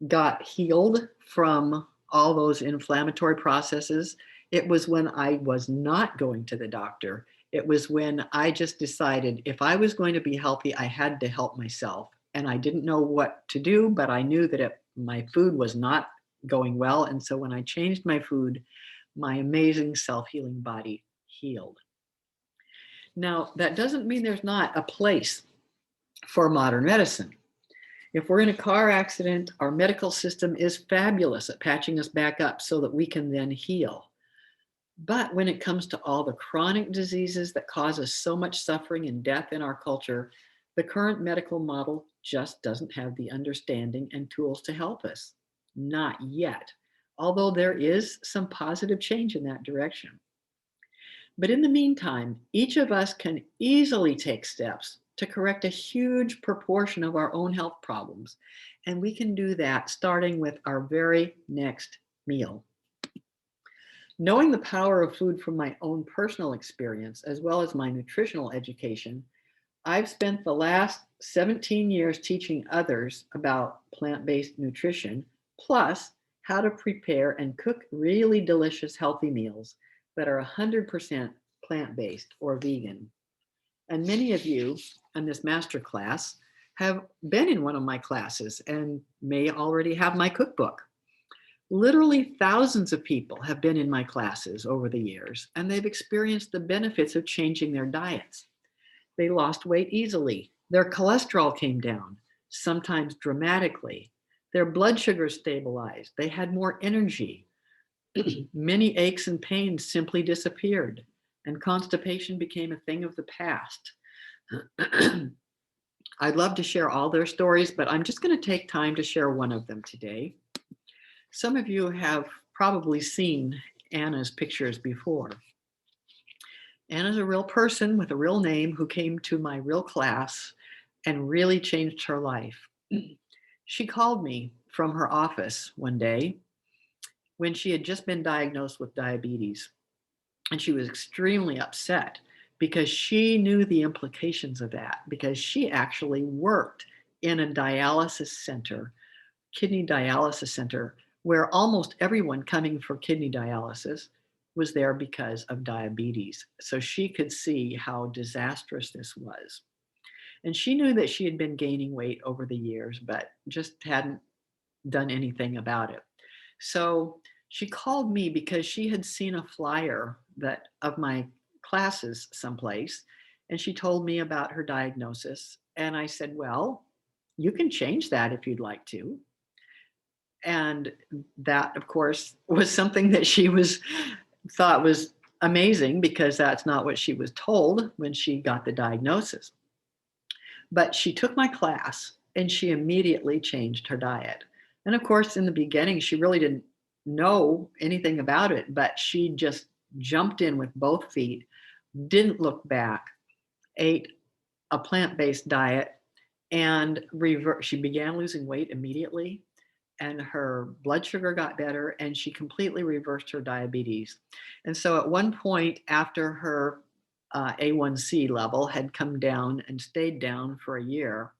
got healed from all those inflammatory processes, it was when I was not going to the doctor. It was when I just decided if I was going to be healthy, I had to help myself. And I didn't know what to do, but I knew that my food was not going well. And so when I changed my food, my amazing self-healing body healed. Now, that doesn't mean there's not a place for modern medicine. If we're in a car accident, our medical system is fabulous at patching us back up so that we can then heal. But when it comes to all the chronic diseases that cause us so much suffering and death in our culture, the current medical model just doesn't have the understanding and tools to help us. Not yet, although there is some positive change in that direction. But in the meantime, each of us can easily take steps to correct a huge proportion of our own health problems. And we can do that starting with our very next meal. Knowing the power of food from my own personal experience, as well as my nutritional education, I've spent the last 17 years teaching others about plant-based nutrition, plus how to prepare and cook really delicious, healthy meals that are 100% plant-based or vegan. And many of you in this masterclass have been in one of my classes and may already have my cookbook. Literally thousands of people have been in my classes over the years, and they've experienced the benefits of changing their diets. They lost weight easily. Their cholesterol came down, sometimes dramatically. Their blood sugar stabilized. They had more energy. Many aches and pains simply disappeared, and constipation became a thing of the past. I'd love to share all their stories, but I'm just going to take time to share one of them today. Some of you have probably seen Anna's pictures before. Anna's a real person with a real name who came to my real class and really changed her life. She called me from her office one day when she had just been diagnosed with diabetes. And she was extremely upset because she knew the implications of that, because she actually worked in a dialysis center, kidney dialysis center, where almost everyone coming for kidney dialysis was there because of diabetes. So she could see how disastrous this was. And she knew that she had been gaining weight over the years, but just hadn't done anything about it. So she called me because she had seen a flyer that of my classes someplace, and she told me about her diagnosis. And I said, well, you can change that if you'd like to. And that, of course, was something that she thought was amazing, because that's not what she was told when she got the diagnosis. But she took my class and she immediately changed her diet. And of course, in the beginning, she really didn't know anything about it, but she just jumped in with both feet, didn't look back, ate a plant-based diet, and she began losing weight immediately, and her blood sugar got better, and she completely reversed her diabetes. And so at one point, after her A1C level had come down and stayed down for a year,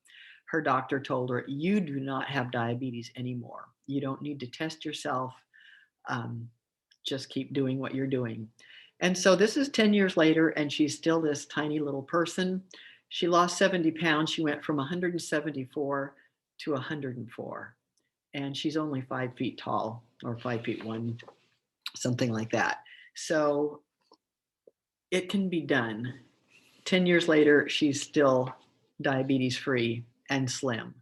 her doctor told her, you do not have diabetes anymore. You don't need to test yourself. Just keep doing what you're doing. And so this is 10 years later, and she's still this tiny little person. She lost 70 pounds. She went from 174 to 104. And she's only 5 feet tall, or 5'1", something like that. So it can be done. 10 years later, she's still diabetes free and slim.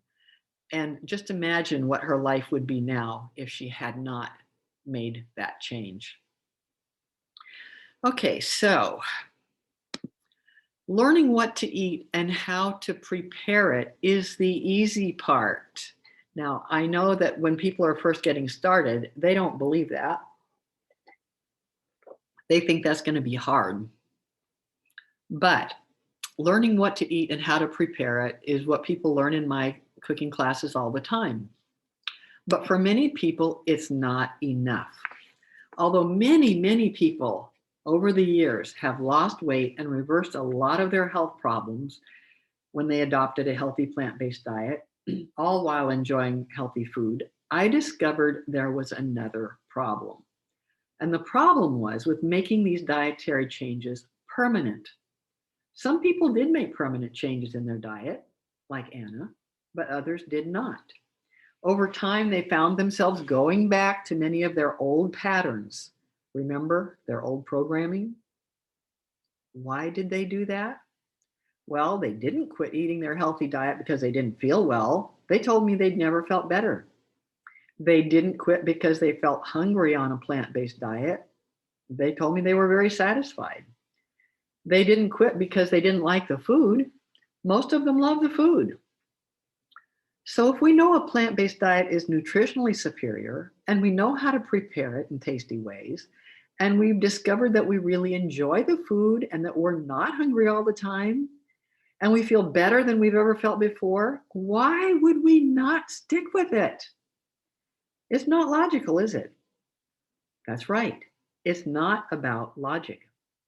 And just imagine what her life would be now if she had not made that change. Okay, so learning what to eat and how to prepare it is the easy part. Now, I know that when people are first getting started, they don't believe that. They think that's going to be hard. But learning what to eat and how to prepare it is what people learn in my cooking classes all the time. But for many people, it's not enough. Although many, many people over the years have lost weight and reversed a lot of their health problems when they adopted a healthy plant-based diet, all while enjoying healthy food, I discovered there was another problem. And the problem was with making these dietary changes permanent. Some people did make permanent changes in their diet, like Anna, but others did not. Over time, they found themselves going back to many of their old patterns. Remember their old programming? Why did they do that? Well, they didn't quit eating their healthy diet because they didn't feel well. They told me they'd never felt better. They didn't quit because they felt hungry on a plant-based diet. They told me they were very satisfied. They didn't quit because they didn't like the food. Most of them love the food. So if we know a plant-based diet is nutritionally superior, and we know how to prepare it in tasty ways, and we've discovered that we really enjoy the food and that we're not hungry all the time, and we feel better than we've ever felt before, why would we not stick with it? It's not logical, is it? That's right. It's not about logic.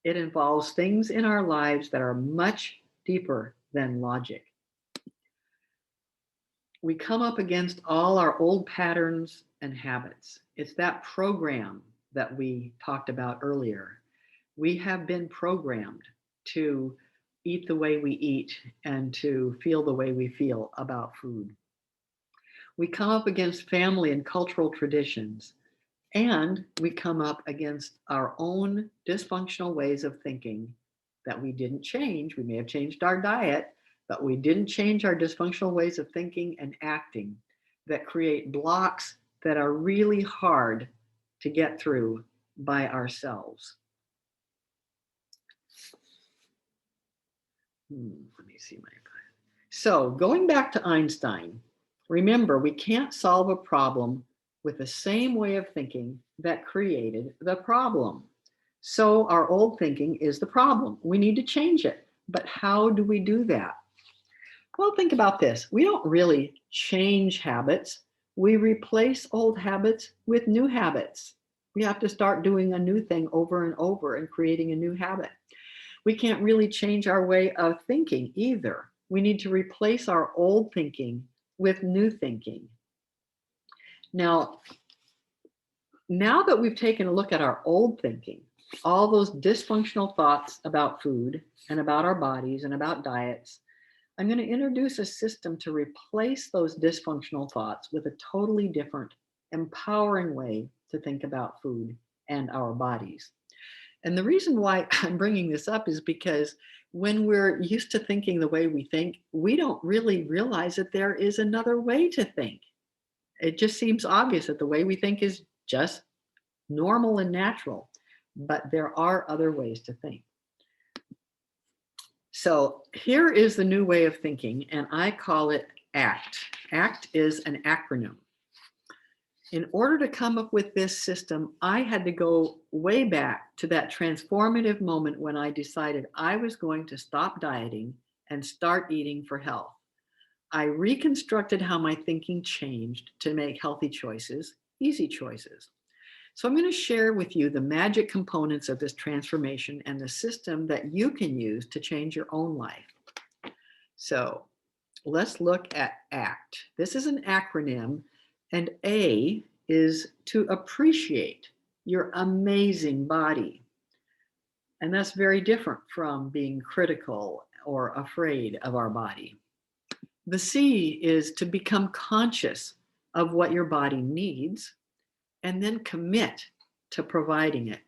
It involves things in our lives that are much deeper than logic. We come up against all our old patterns and habits. It's that program that we talked about earlier. We have been programmed to eat the way we eat and to feel the way we feel about food. We come up against family and cultural traditions. And we come up against our own dysfunctional ways of thinking that we didn't change. We may have changed our diet, but we didn't change our dysfunctional ways of thinking and acting that create blocks that are really hard to get through by ourselves. Let me see my. So going back to Einstein, remember, we can't solve a problem with the same way of thinking that created the problem. So our old thinking is the problem. We need to change it. But how do we do that? Well, think about this. We don't really change habits. We replace old habits with new habits. We have to start doing a new thing over and over and creating a new habit. We can't really change our way of thinking either. We need to replace our old thinking with new thinking. Now that we've taken a look at our old thinking, all those dysfunctional thoughts about food and about our bodies and about diets, I'm going to introduce a system to replace those dysfunctional thoughts with a totally different, empowering way to think about food and our bodies. And the reason why I'm bringing this up is because when we're used to thinking the way we think, we don't really realize that there is another way to think. It just seems obvious that the way we think is just normal and natural, but there are other ways to think. So here is the new way of thinking, and I call it ACT. ACT is an acronym. In order to come up with this system, I had to go way back to that transformative moment when I decided I was going to stop dieting and start eating for health. I reconstructed how my thinking changed to make healthy choices, easy choices. So I'm going to share with you the magic components of this transformation and the system that you can use to change your own life. So let's look at ACT. This is an acronym, and A is to appreciate your amazing body. And that's very different from being critical or afraid of our body. The C is to become conscious of what your body needs and then commit to providing it.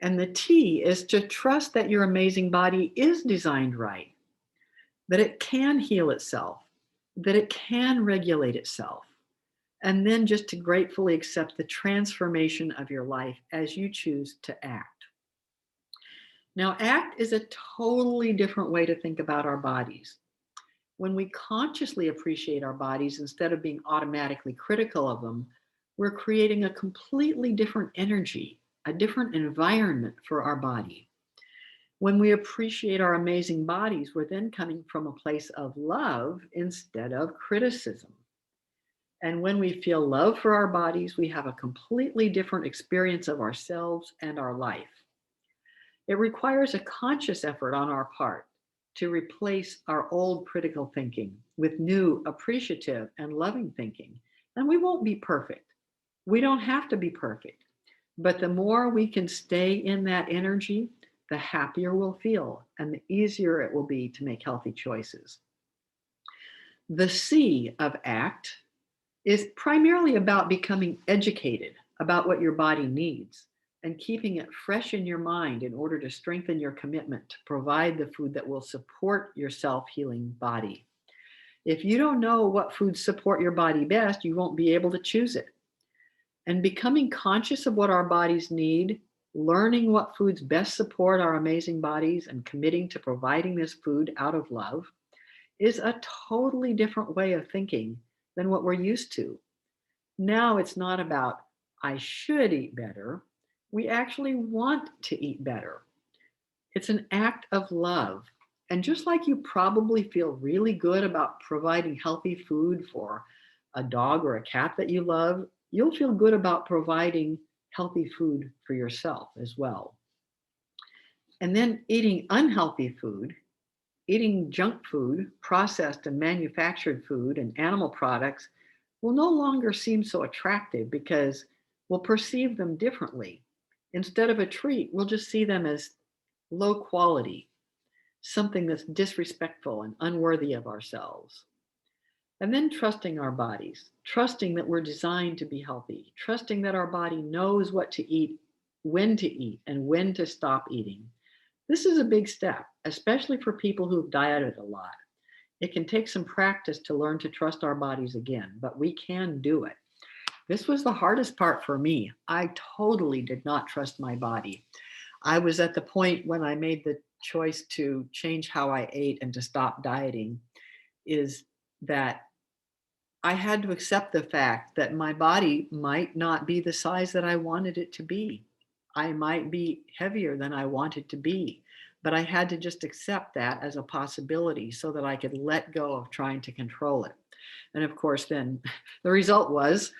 And the T is to trust that your amazing body is designed right, that it can heal itself, that it can regulate itself, and then just to gratefully accept the transformation of your life as you choose to act. Now, ACT is a totally different way to think about our bodies. When we consciously appreciate our bodies instead of being automatically critical of them, we're creating a completely different energy, a different environment for our body. When we appreciate our amazing bodies, we're then coming from a place of love instead of criticism. And when we feel love for our bodies, we have a completely different experience of ourselves and our life. It requires a conscious effort on our part to replace our old critical thinking with new appreciative and loving thinking. And we won't be perfect. We don't have to be perfect. But the more we can stay in that energy, the happier we'll feel and the easier it will be to make healthy choices. The C of ACT is primarily about becoming educated about what your body needs and keeping it fresh in your mind in order to strengthen your commitment to provide the food that will support your self-healing body. If you don't know what foods support your body best, you won't be able to choose it. And becoming conscious of what our bodies need, learning what foods best support our amazing bodies, and committing to providing this food out of love is a totally different way of thinking than what we're used to. Now it's not about, I should eat better. We actually want to eat better. It's an act of love. And just like you probably feel really good about providing healthy food for a dog or a cat that you love, you'll feel good about providing healthy food for yourself as well. And then eating unhealthy food, eating junk food, processed and manufactured food, and animal products will no longer seem so attractive because we'll perceive them differently. Instead of a treat, we'll just see them as low quality, something that's disrespectful and unworthy of ourselves. And then trusting our bodies, trusting that we're designed to be healthy, trusting that our body knows what to eat, and when to stop eating. This is a big step, especially for people who've dieted a lot. It can take some practice to learn to trust our bodies again, but we can do it. This was the hardest part for me. I totally did not trust my body. I was at the point when I made the choice to change how I ate and to stop dieting, is that I had to accept the fact that my body might not be the size that I wanted it to be. I might be heavier than I wanted to be, but I had to just accept that as a possibility so that I could let go of trying to control it. And of course, then the result was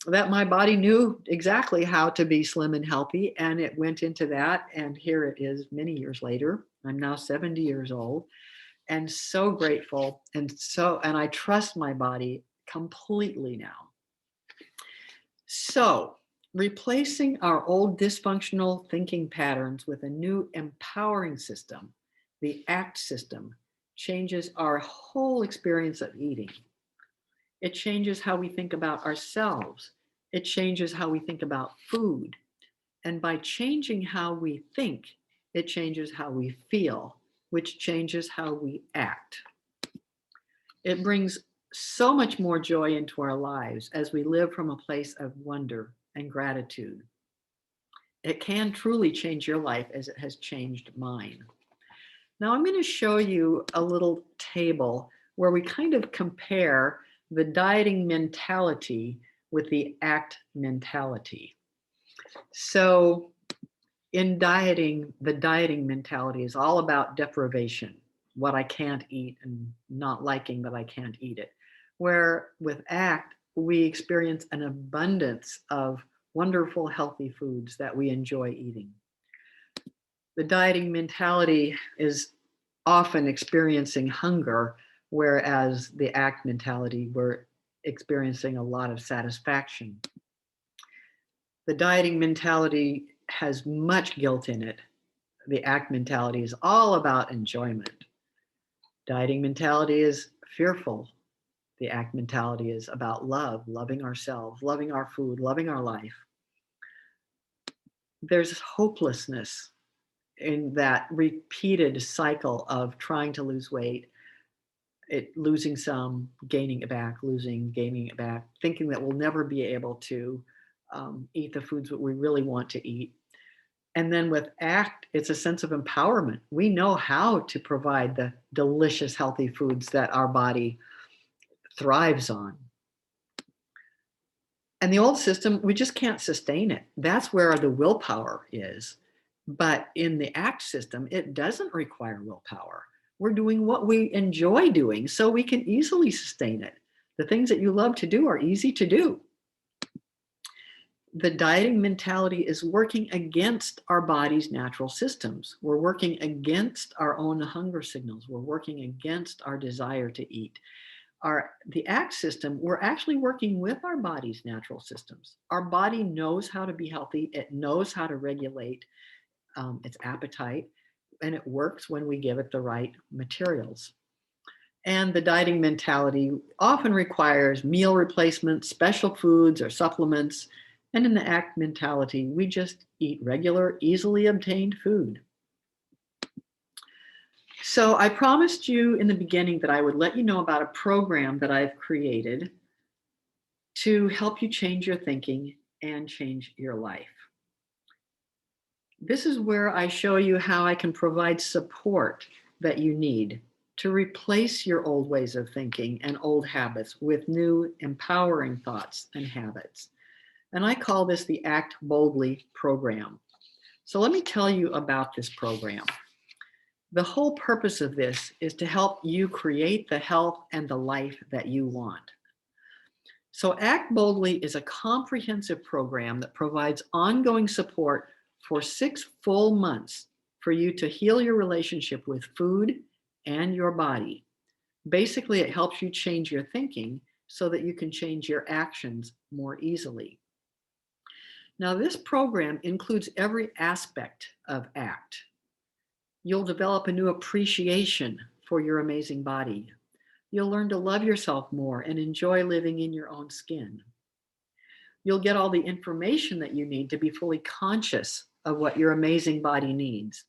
that my body knew exactly how to be slim and healthy, and it went into that. And here it is many years later. I'm now 70 years old and so grateful. And I trust my body completely now. So, replacing our old dysfunctional thinking patterns with a new empowering system, the ACT system, changes our whole experience of eating. It changes how we think about ourselves. It changes how we think about food. And by changing how we think, it changes how we feel, which changes how we act. It brings so much more joy into our lives as we live from a place of wonder and gratitude. It can truly change your life as it has changed mine. Now, I'm going to show you a little table where we kind of compare the dieting mentality with the ACT mentality. So, in dieting, the dieting mentality is all about deprivation, what I can't eat and not liking that I can't eat it. Where with ACT, we experience an abundance of wonderful, healthy foods that we enjoy eating. The dieting mentality is often experiencing hunger, whereas the ACT mentality, we're experiencing a lot of satisfaction. The dieting mentality has much guilt in it. The ACT mentality is all about enjoyment. Dieting mentality is fearful. The ACT mentality is about love, loving ourselves, loving our food, loving our life. There's hopelessness in that repeated cycle of trying to lose weight, losing some, gaining it back, losing, gaining it back, thinking that we'll never be able to eat the foods that we really want to eat. And then with ACT, it's a sense of empowerment. We know how to provide the delicious, healthy foods that our body thrives on. And the old system, we just can't sustain it. That's where the willpower is. But in the ACT system, it doesn't require willpower. We're doing what we enjoy doing, so we can easily sustain it. The things that you love to do are easy to do. The dieting mentality is working against our body's natural systems. We're working against our own hunger signals. We're working against our desire to eat. The ACT system, we're actually working with our body's natural systems. Our body knows how to be healthy. It knows how to regulate its appetite, and it works when we give it the right materials. And the dieting mentality often requires meal replacements, special foods, or supplements. And in the ACT mentality, we just eat regular, easily obtained food. So I promised you in the beginning that I would let you know about a program that I've created to help you change your thinking and change your life. This is where I show you how I can provide support that you need to replace your old ways of thinking and old habits with new empowering thoughts and habits. And I call this the Act Boldly program. So let me tell you about this program. The whole purpose of this is to help you create the health and the life that you want. So Act Boldly is a comprehensive program that provides ongoing support for 6 full months for you to heal your relationship with food and your body. Basically, it helps you change your thinking so that you can change your actions more easily. Now, this program includes every aspect of ACT. You'll develop a new appreciation for your amazing body. You'll learn to love yourself more and enjoy living in your own skin. You'll get all the information that you need to be fully conscious of what your amazing body needs.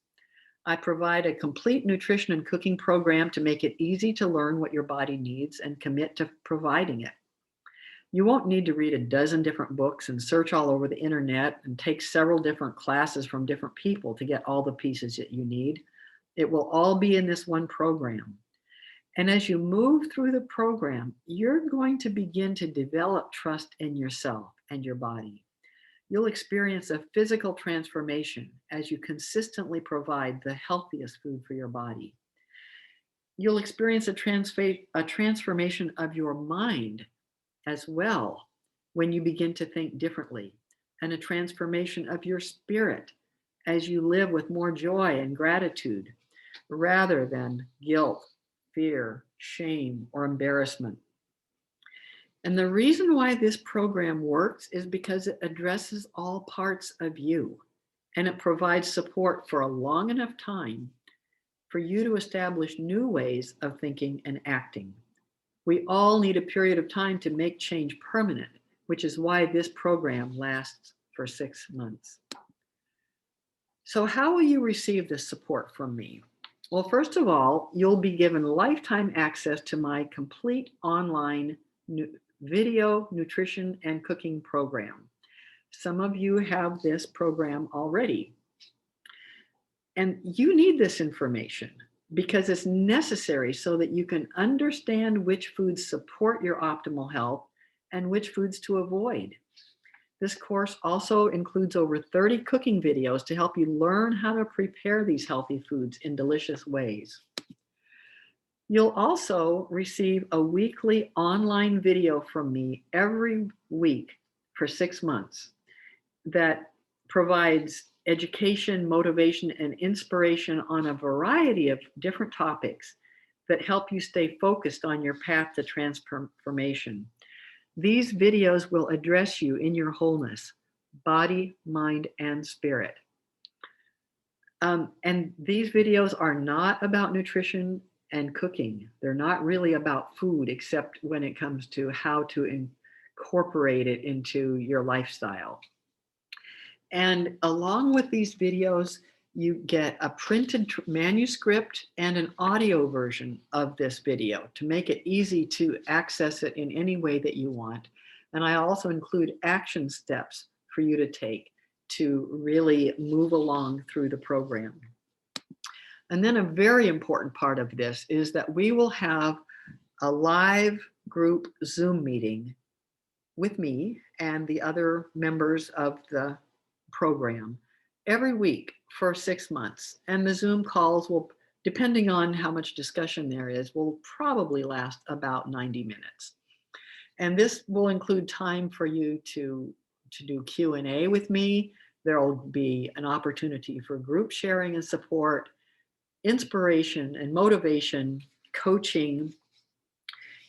I provide a complete nutrition and cooking program to make it easy to learn what your body needs and commit to providing it. You won't need to read a dozen different books and search all over the internet and take several different classes from different people to get all the pieces that you need. It will all be in this one program. And as you move through the program, you're going to begin to develop trust in yourself and your body. You'll experience a physical transformation as you consistently provide the healthiest food for your body. You'll experience a transformation of your mind as well when you begin to think differently, and a transformation of your spirit as you live with more joy and gratitude rather than guilt, fear, shame, or embarrassment. And the reason why this program works is because it addresses all parts of you, and it provides support for a long enough time for you to establish new ways of thinking and acting. We all need a period of time to make change permanent, which is why this program lasts for 6 months. So how will you receive this support from me? Well, first of all, you'll be given lifetime access to my complete online video nutrition and cooking program. Some of you have this program already. And you need this information because it's necessary so that you can understand which foods support your optimal health and which foods to avoid. This course also includes over 30 cooking videos to help you learn how to prepare these healthy foods in delicious ways. You'll also receive a weekly online video from me every week for 6 months that provides education, motivation, and inspiration on a variety of different topics that help you stay focused on your path to transformation. These videos will address you in your wholeness, body, mind, and spirit. And these videos are not about nutrition and cooking. They're not really about food, except when it comes to how to incorporate it into your lifestyle. And along with these videos, you get a printed manuscript and an audio version of this video to make it easy to access it in any way that you want. And I also include action steps for you to take to really move along through the program. And then a very important part of this is that we will have a live group Zoom meeting with me and the other members of the program every week for 6 months. And the Zoom calls will, depending on how much discussion there is, will probably last about 90 minutes. And this will include time for you to do Q&A with me. There will be an opportunity for group sharing and support, inspiration and motivation, coaching.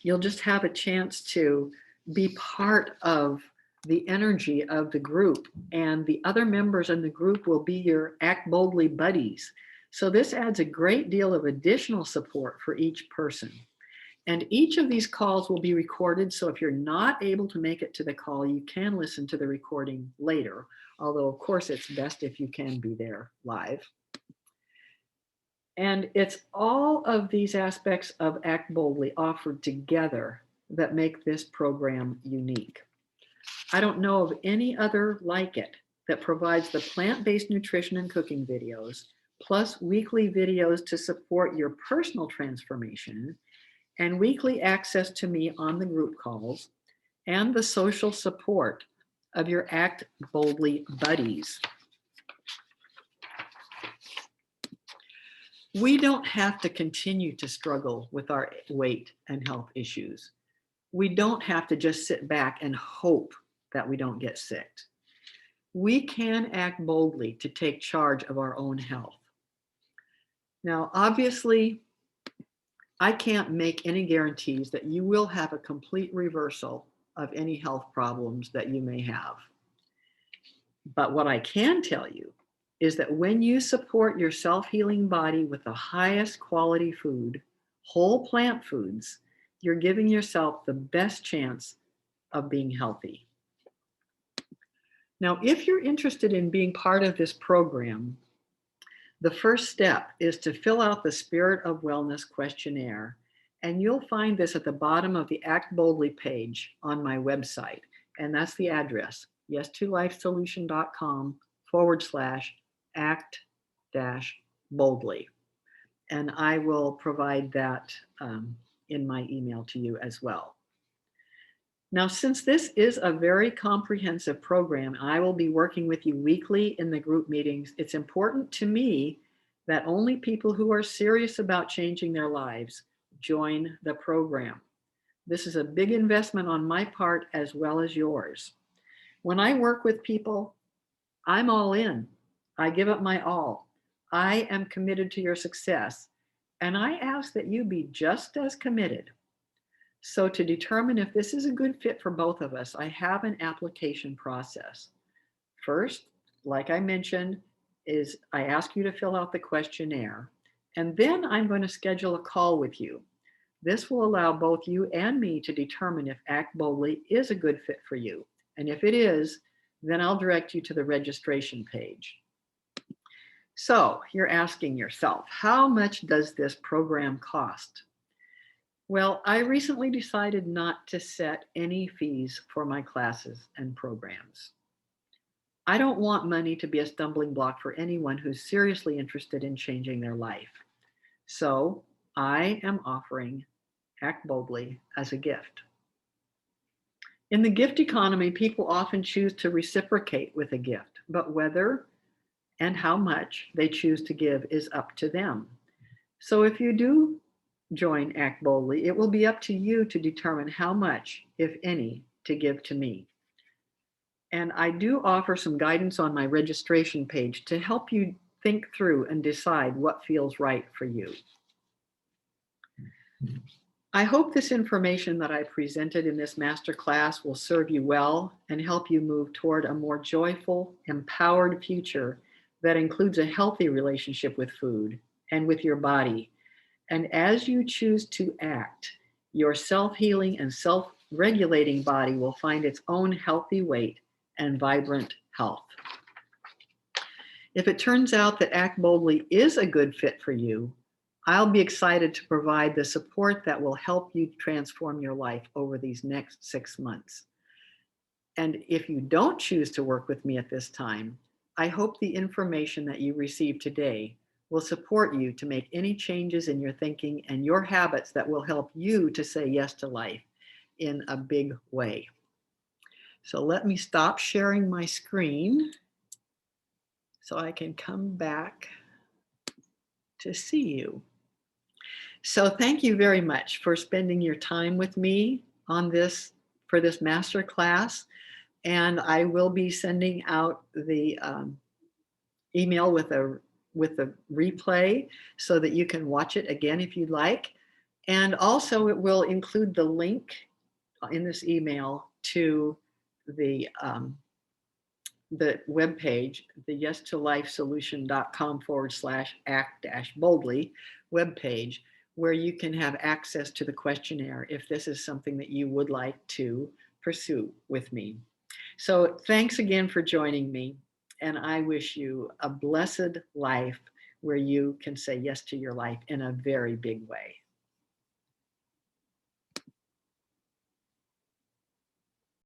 You'll just have a chance to be part of the energy of the group, and the other members in the group will be your Act Boldly buddies. So this adds a great deal of additional support for each person. And each of these calls will be recorded, so if you're not able to make it to the call, you can listen to the recording later, although of course it's best if you can be there live. And it's all of these aspects of Act Boldly offered together that make this program unique. I don't know of any other like it that provides the plant-based nutrition and cooking videos, plus weekly videos to support your personal transformation, and weekly access to me on the group calls, and the social support of your Act Boldly buddies. We don't have to continue to struggle with our weight and health issues. We don't have to just sit back and hope that we don't get sick. We can act boldly to take charge of our own health. Now, obviously, I can't make any guarantees that you will have a complete reversal of any health problems that you may have. But what I can tell you is that when you support your self-healing body with the highest quality food, whole plant foods, you're giving yourself the best chance of being healthy. Now, if you're interested in being part of this program, the first step is to fill out the Spirit of Wellness questionnaire, and you'll find this at the bottom of the Act Boldly page on my website, and that's the address, yes2lifesolution.com/act-boldly. And I will provide that in my email to you as well. Now, since this is a very comprehensive program, I will be working with you weekly in the group meetings. It's important to me that only people who are serious about changing their lives join the program. This is a big investment on my part as well as yours. When I work with people, I'm all in. I give up my all. I am committed to your success, and I ask that you be just as committed. So to determine if this is a good fit for both of us, I have an application process. First, like I mentioned, is I ask you to fill out the questionnaire, and then I'm going to schedule a call with you. This will allow both you and me to determine if Act Boldly is a good fit for you. And if it is, then I'll direct you to the registration page. So you're asking yourself, how much does this program cost? Well, I recently decided not to set any fees for my classes and programs. I don't want money to be a stumbling block for anyone who's seriously interested in changing their life. So I am offering Act Boldly as a gift. In the gift economy, people often choose to reciprocate with a gift, but whether and how much they choose to give is up to them. So if you do join Act Boldly, it will be up to you to determine how much, if any, to give to me. And I do offer some guidance on my registration page to help you think through and decide what feels right for you. I hope this information that I presented in this masterclass will serve you well and help you move toward a more joyful, empowered future that includes a healthy relationship with food and with your body. And as you choose to act, your self-healing and self-regulating body will find its own healthy weight and vibrant health. If it turns out that Act Boldly is a good fit for you, I'll be excited to provide the support that will help you transform your life over these next 6 months. And if you don't choose to work with me at this time, I hope the information that you receive today will support you to make any changes in your thinking and your habits that will help you to say yes to life in a big way. So let me stop sharing my screen so I can come back to see you. So thank you very much for spending your time with me on this for this masterclass. And I will be sending out the email with a replay so that you can watch it again if you'd like. And also it will include the link in this email to the webpage, the yes2lifesolution.com/act-boldly webpage, where you can have access to the questionnaire if this is something that you would like to pursue with me. So thanks again for joining me. And I wish you a blessed life where you can say yes to your life in a very big way.